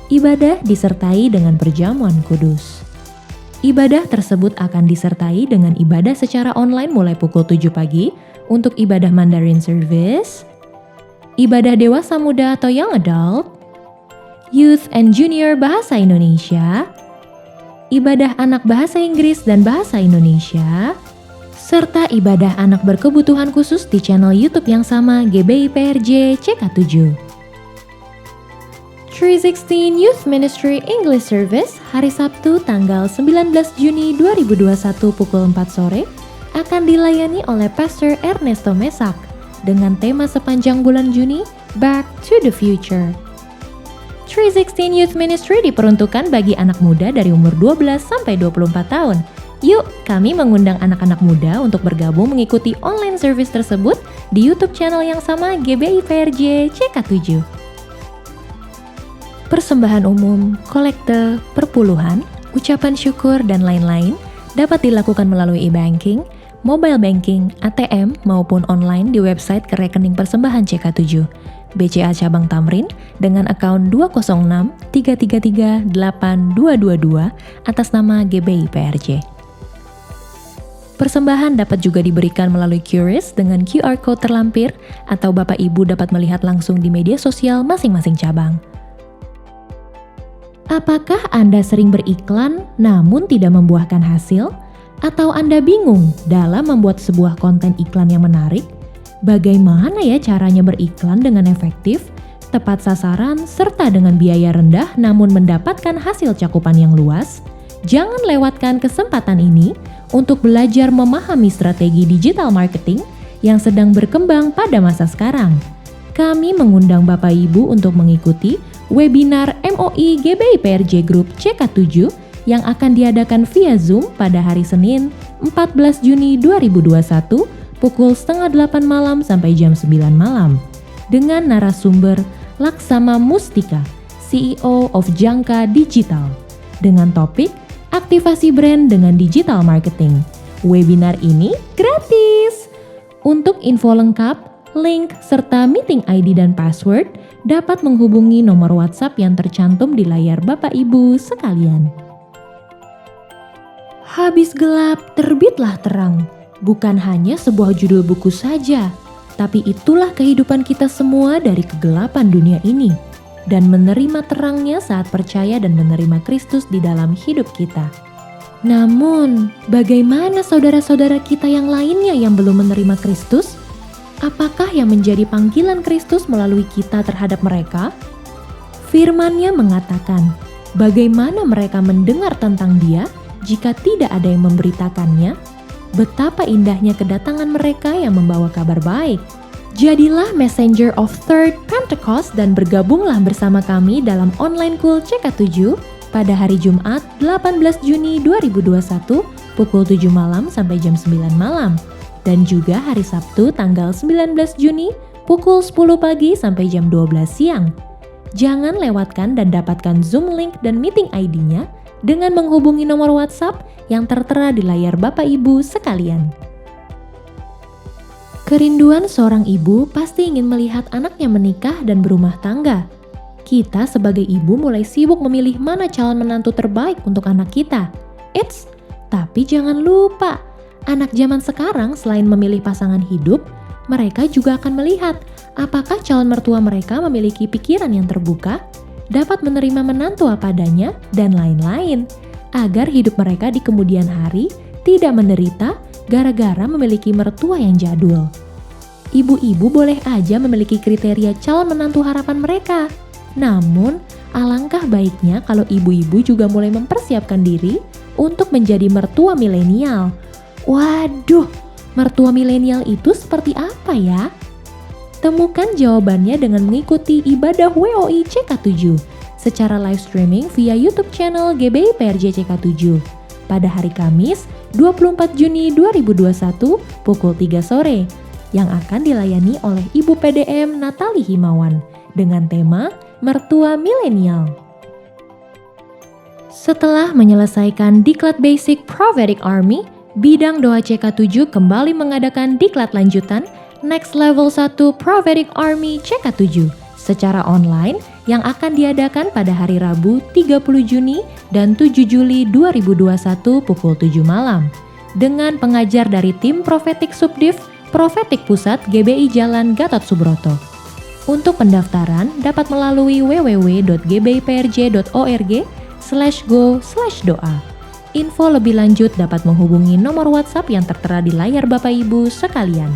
Ibadah disertai dengan perjamuan kudus. Ibadah tersebut akan disertai dengan ibadah secara online mulai pukul 7 pagi untuk ibadah Mandarin Service, ibadah dewasa muda atau Young Adult, Youth and Junior Bahasa Indonesia, ibadah anak Bahasa Inggris dan Bahasa Indonesia, serta ibadah anak berkebutuhan khusus di channel YouTube yang sama GBI PRJ CK7. 316 Youth Ministry English Service hari Sabtu tanggal 19 Juni 2021 pukul 4 sore akan dilayani oleh Pastor Ernesto Mesak dengan tema sepanjang bulan Juni Back to the Future. 316 Youth Ministry diperuntukkan bagi anak muda dari umur 12 sampai 24 tahun. Yuk, kami mengundang anak-anak muda untuk bergabung mengikuti online service tersebut di YouTube channel yang sama GBI PRJ CK7. Persembahan umum, kolekte, perpuluhan, ucapan syukur, dan lain-lain dapat dilakukan melalui e-banking, mobile banking, ATM, maupun online di website ke rekening persembahan CK7, BCA Cabang Tamrin dengan akaun 206-333-8222 atas nama GBI PRJ. Persembahan dapat juga diberikan melalui QRIS dengan QR Code terlampir atau Bapak Ibu dapat melihat langsung di media sosial masing-masing cabang. Apakah Anda sering beriklan namun tidak membuahkan hasil? Atau Anda bingung dalam membuat sebuah konten iklan yang menarik? Bagaimana ya caranya beriklan dengan efektif, tepat sasaran, serta dengan biaya rendah namun mendapatkan hasil cakupan yang luas? Jangan lewatkan kesempatan ini untuk belajar memahami strategi digital marketing yang sedang berkembang pada masa sekarang. Kami mengundang Bapak Ibu untuk mengikuti webinar MOI GBI PRJ Group CK7 yang akan diadakan via Zoom pada hari Senin 14 Juni 2021 pukul 7:30 malam sampai jam 9 malam dengan narasumber Laksama Mustika, CEO of Jangka Digital, dengan topik aktivasi brand dengan digital marketing. Webinar ini gratis. Untuk info lengkap, link, serta meeting ID dan password dapat menghubungi nomor WhatsApp yang tercantum di layar Bapak Ibu sekalian. Habis gelap, terbitlah terang. Bukan hanya sebuah judul buku saja, tapi itulah kehidupan kita semua dari kegelapan dunia ini dan menerima terangnya saat percaya dan menerima Kristus di dalam hidup kita. Namun, bagaimana saudara-saudara kita yang lainnya yang belum menerima Kristus? Apakah yang menjadi panggilan Kristus melalui kita terhadap mereka? Firman-Nya mengatakan, bagaimana mereka mendengar tentang Dia jika tidak ada yang memberitakannya? Betapa indahnya kedatangan mereka yang membawa kabar baik. Jadilah messenger of Third Pentecost dan bergabunglah bersama kami dalam online Cool CK7 pada hari Jumat 18 Juni 2021 pukul 7 malam sampai jam 9 malam dan juga hari Sabtu tanggal 19 Juni pukul 10 pagi sampai jam 12 siang. Jangan lewatkan dan dapatkan Zoom link dan meeting ID-nya dengan menghubungi nomor WhatsApp yang tertera di layar Bapak Ibu sekalian. Kerinduan seorang ibu pasti ingin melihat anaknya menikah dan berumah tangga. Kita sebagai ibu mulai sibuk memilih mana calon menantu terbaik untuk anak kita. Tapi jangan lupa, anak zaman sekarang selain memilih pasangan hidup, mereka juga akan melihat apakah calon mertua mereka memiliki pikiran yang terbuka, dapat menerima menantu apa adanya, dan lain-lain, agar hidup mereka di kemudian hari tidak menderita gara-gara memiliki mertua yang jadul. Ibu-ibu boleh aja memiliki kriteria calon menantu harapan mereka. Namun, alangkah baiknya kalau ibu-ibu juga mulai mempersiapkan diri untuk menjadi mertua milenial. Waduh, mertua milenial itu seperti apa ya? Temukan jawabannya dengan mengikuti ibadah WOI CK7 secara live streaming via YouTube channel GBI PRJ CK7 pada hari Kamis 24 Juni 2021 pukul 3 sore yang akan dilayani oleh Ibu PDM Natali Himawan dengan tema Mertua Milenial. Setelah menyelesaikan Diklat Basic Prophetic Army, bidang doa CK7 kembali mengadakan diklat lanjutan Next Level 1 Prophetic Army CK7 secara online yang akan diadakan pada hari Rabu 30 Juni dan 7 Juli 2021 pukul 7 malam dengan pengajar dari tim Prophetic Subdiv Prophetic Pusat GBI Jalan Gatot Subroto. Untuk pendaftaran dapat melalui www.gbiprj.org/go/doa. Info lebih lanjut dapat menghubungi nomor WhatsApp yang tertera di layar Bapak Ibu sekalian.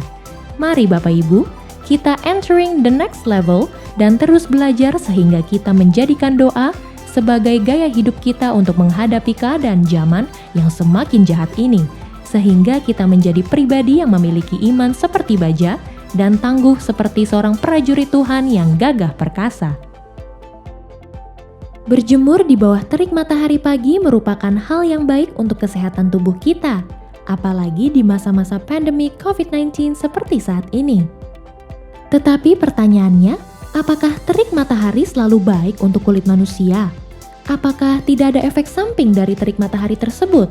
Mari Bapak Ibu, kita entering the next level dan terus belajar sehingga kita menjadikan doa sebagai gaya hidup kita untuk menghadapi keadaan zaman yang semakin jahat ini. Sehingga kita menjadi pribadi yang memiliki iman seperti baja dan tangguh seperti seorang prajurit Tuhan yang gagah perkasa. Berjemur di bawah terik matahari pagi merupakan hal yang baik untuk kesehatan tubuh kita, apalagi di masa-masa pandemi COVID-19 seperti saat ini. Tetapi pertanyaannya, apakah terik matahari selalu baik untuk kulit manusia? Apakah tidak ada efek samping dari terik matahari tersebut?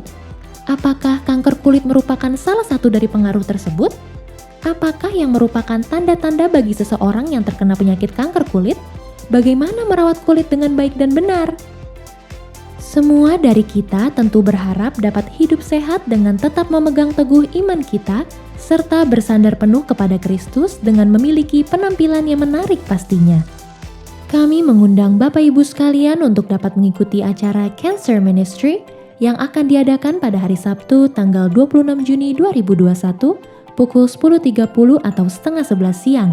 Apakah kanker kulit merupakan salah satu dari pengaruh tersebut? Apakah yang merupakan tanda-tanda bagi seseorang yang terkena penyakit kanker kulit? Bagaimana merawat kulit dengan baik dan benar? Semua dari kita tentu berharap dapat hidup sehat dengan tetap memegang teguh iman kita, serta bersandar penuh kepada Kristus dengan memiliki penampilan yang menarik pastinya. Kami mengundang Bapak Ibu sekalian untuk dapat mengikuti acara Cancer Ministry yang akan diadakan pada hari Sabtu tanggal 26 Juni 2021 pukul 10.30 atau setengah 11 siang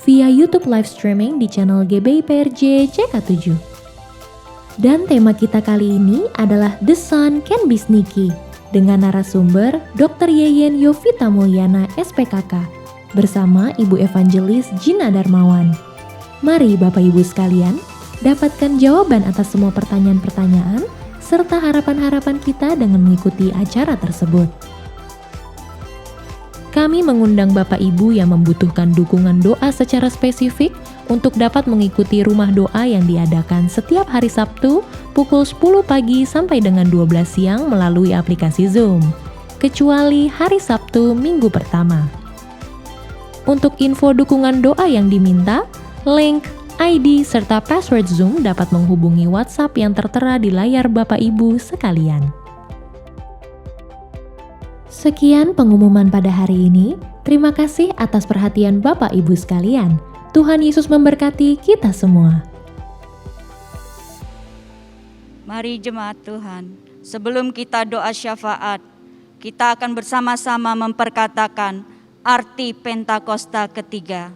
via YouTube live streaming di channel GBI-PRJ CK7. Dan tema kita kali ini adalah The Sun Can Be Sneaky dengan narasumber Dr. Yeyen Yovita Mulyana SPKK bersama Ibu Evangelis Gina Darmawan. Mari Bapak Ibu sekalian, dapatkan jawaban atas semua pertanyaan-pertanyaan serta harapan-harapan kita dengan mengikuti acara tersebut. Kami mengundang Bapak Ibu yang membutuhkan dukungan doa secara spesifik untuk dapat mengikuti rumah doa yang diadakan setiap hari Sabtu pukul 10 pagi sampai dengan 12 siang melalui aplikasi Zoom, kecuali hari Sabtu minggu pertama. Untuk info dukungan doa yang diminta, link, ID, serta password Zoom dapat menghubungi WhatsApp yang tertera di layar Bapak Ibu sekalian. Sekian pengumuman pada hari ini. Terima kasih atas perhatian Bapak Ibu sekalian. Tuhan Yesus memberkati kita semua. Mari jemaat Tuhan, sebelum kita doa syafaat, kita akan bersama-sama memperkatakan arti Pentakosta ketiga.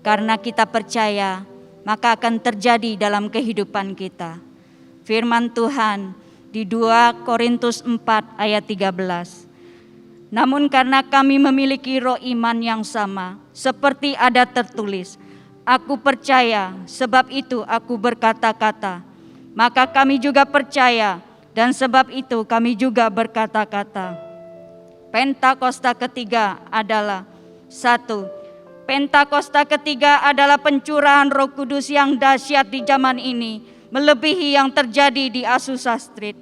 Karena kita percaya, maka akan terjadi dalam kehidupan kita. Firman Tuhan di 2 Korintus 4 ayat 13. Namun karena kami memiliki roh iman yang sama, seperti ada tertulis, aku percaya, sebab itu aku berkata-kata. Maka kami juga percaya, dan sebab itu kami juga berkata-kata. Pentakosta ketiga adalah 1. Pentakosta ketiga adalah pencurahan Roh Kudus yang dahsyat di zaman ini, melebihi yang terjadi di Azusa Street.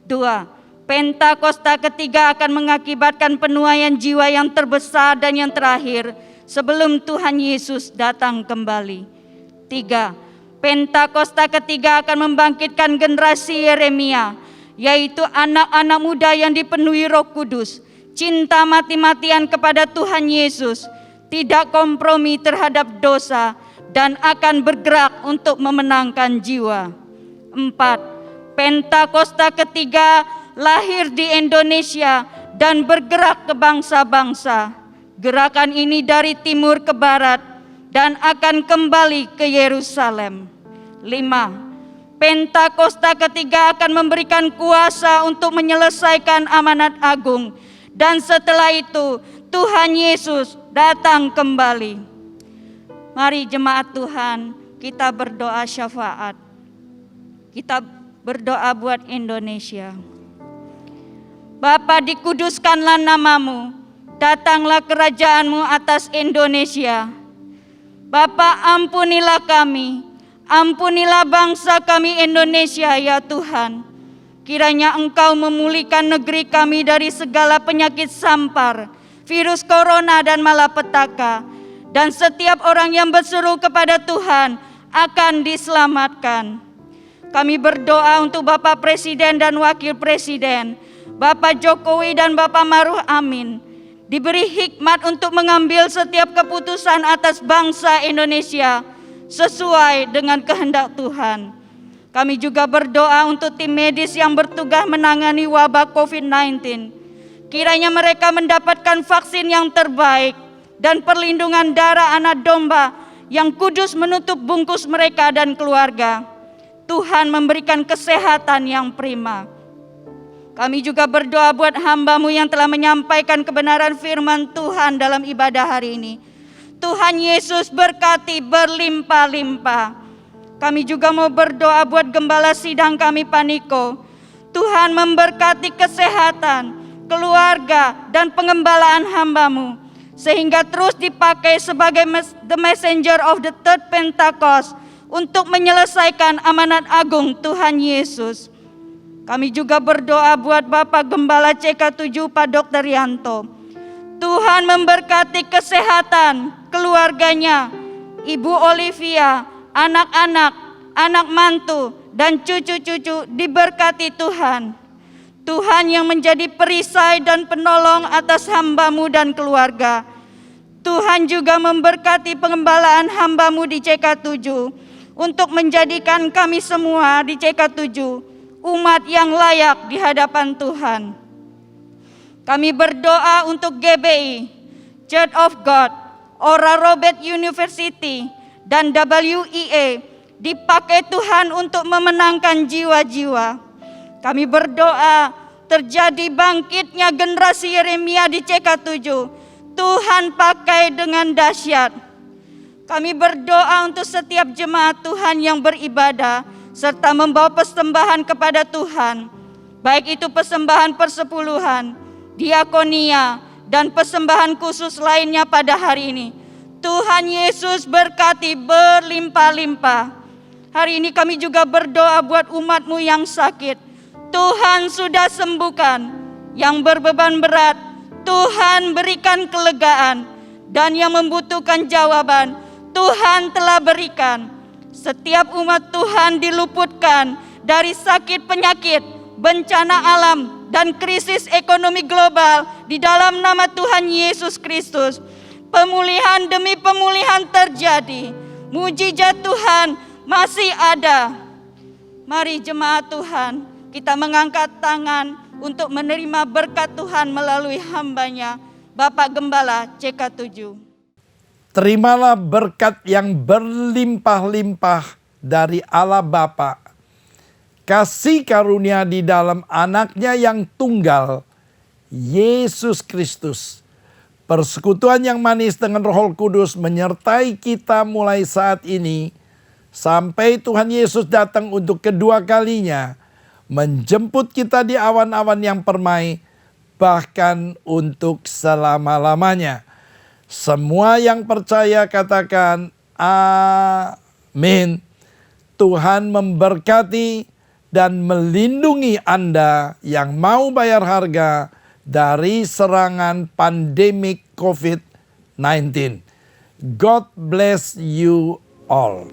2. Pentakosta ketiga akan mengakibatkan penuaian jiwa yang terbesar dan yang terakhir sebelum Tuhan Yesus datang kembali. 3. Pentakosta ketiga akan membangkitkan generasi Yeremia, yaitu anak-anak muda yang dipenuhi Roh Kudus, cinta mati-matian kepada Tuhan Yesus, tidak kompromi terhadap dosa, dan akan bergerak untuk memenangkan jiwa. 4. Pentakosta ketiga lahir di Indonesia dan bergerak ke bangsa-bangsa. Gerakan ini dari timur ke barat dan akan kembali ke Yerusalem. 5. Pentakosta ketiga akan memberikan kuasa untuk menyelesaikan amanat agung, dan setelah itu Tuhan Yesus datang kembali. Mari jemaat Tuhan, kita berdoa syafaat. Kita berdoa buat Indonesia. Bapa, dikuduskanlah namamu, datanglah kerajaanmu atas Indonesia. Bapa, ampunilah kami, ampunilah bangsa kami Indonesia ya Tuhan. Kiranya Engkau memulihkan negeri kami dari segala penyakit sampar, virus corona dan malapetaka. Dan setiap orang yang berseru kepada Tuhan akan diselamatkan. Kami berdoa untuk Bapak Presiden dan Wakil Presiden, Bapak Jokowi dan Bapak Maruf Amin, diberi hikmat untuk mengambil setiap keputusan atas bangsa Indonesia sesuai dengan kehendak Tuhan. Kami juga berdoa untuk tim medis yang bertugas menangani wabah COVID-19. Kiranya mereka mendapatkan vaksin yang terbaik dan perlindungan darah anak domba yang kudus menutup bungkus mereka dan keluarga. Tuhan memberikan kesehatan yang prima. Kami juga berdoa buat hamba-Mu yang telah menyampaikan kebenaran firman Tuhan dalam ibadah hari ini. Tuhan Yesus berkati berlimpah-limpah. Kami juga mau berdoa buat gembala sidang kami Pak Niko. Tuhan memberkati kesehatan, keluarga, dan pengembalaan hamba-Mu, sehingga terus dipakai sebagai the messenger of the third Pentecost untuk menyelesaikan amanat agung Tuhan Yesus. Kami juga berdoa buat Bapak Gembala CK7 Pak Dr. Yanto. Tuhan memberkati kesehatan keluarganya, Ibu Olivia, anak-anak, anak mantu, dan cucu-cucu diberkati Tuhan. Tuhan yang menjadi perisai dan penolong atas hamba-Mu dan keluarga. Tuhan juga memberkati pengembalaan hamba-Mu di CK7 untuk menjadikan kami semua di CK7 umat yang layak di hadapan Tuhan. Kami berdoa untuk GBI, Church of God, Ora Robert University, dan WIA dipakai Tuhan untuk memenangkan jiwa-jiwa. Kami berdoa terjadi bangkitnya generasi Yeremia di CK7. Tuhan pakai dengan dahsyat. Kami berdoa untuk setiap jemaat Tuhan yang beribadah serta membawa persembahan kepada Tuhan, baik itu persembahan persepuluhan, diakonia, dan persembahan khusus lainnya pada hari ini. Tuhan Yesus berkati berlimpah-limpah. Hari ini kami juga berdoa buat umat-Mu yang sakit. Tuhan sudah sembuhkan. Yang berbeban berat, Tuhan berikan kelegaan. Dan yang membutuhkan jawaban, Tuhan telah berikan. Setiap umat Tuhan diluputkan dari sakit penyakit, bencana alam, dan krisis ekonomi global di dalam nama Tuhan Yesus Kristus. Pemulihan demi pemulihan terjadi. Mujizat Tuhan masih ada. Mari jemaat Tuhan, kita mengangkat tangan untuk menerima berkat Tuhan melalui hamba-Nya, Bapak Gembala CK7. Terimalah berkat yang berlimpah-limpah dari Allah Bapa. Kasih karunia di dalam anaknya yang tunggal, Yesus Kristus. Persekutuan yang manis dengan Roh Kudus menyertai kita mulai saat ini sampai Tuhan Yesus datang untuk kedua kalinya, menjemput kita di awan-awan yang permai, bahkan untuk selama-lamanya. Semua yang percaya katakan amin. Tuhan memberkati dan melindungi Anda yang mau bayar harga dari serangan pandemik COVID-19. God bless you all.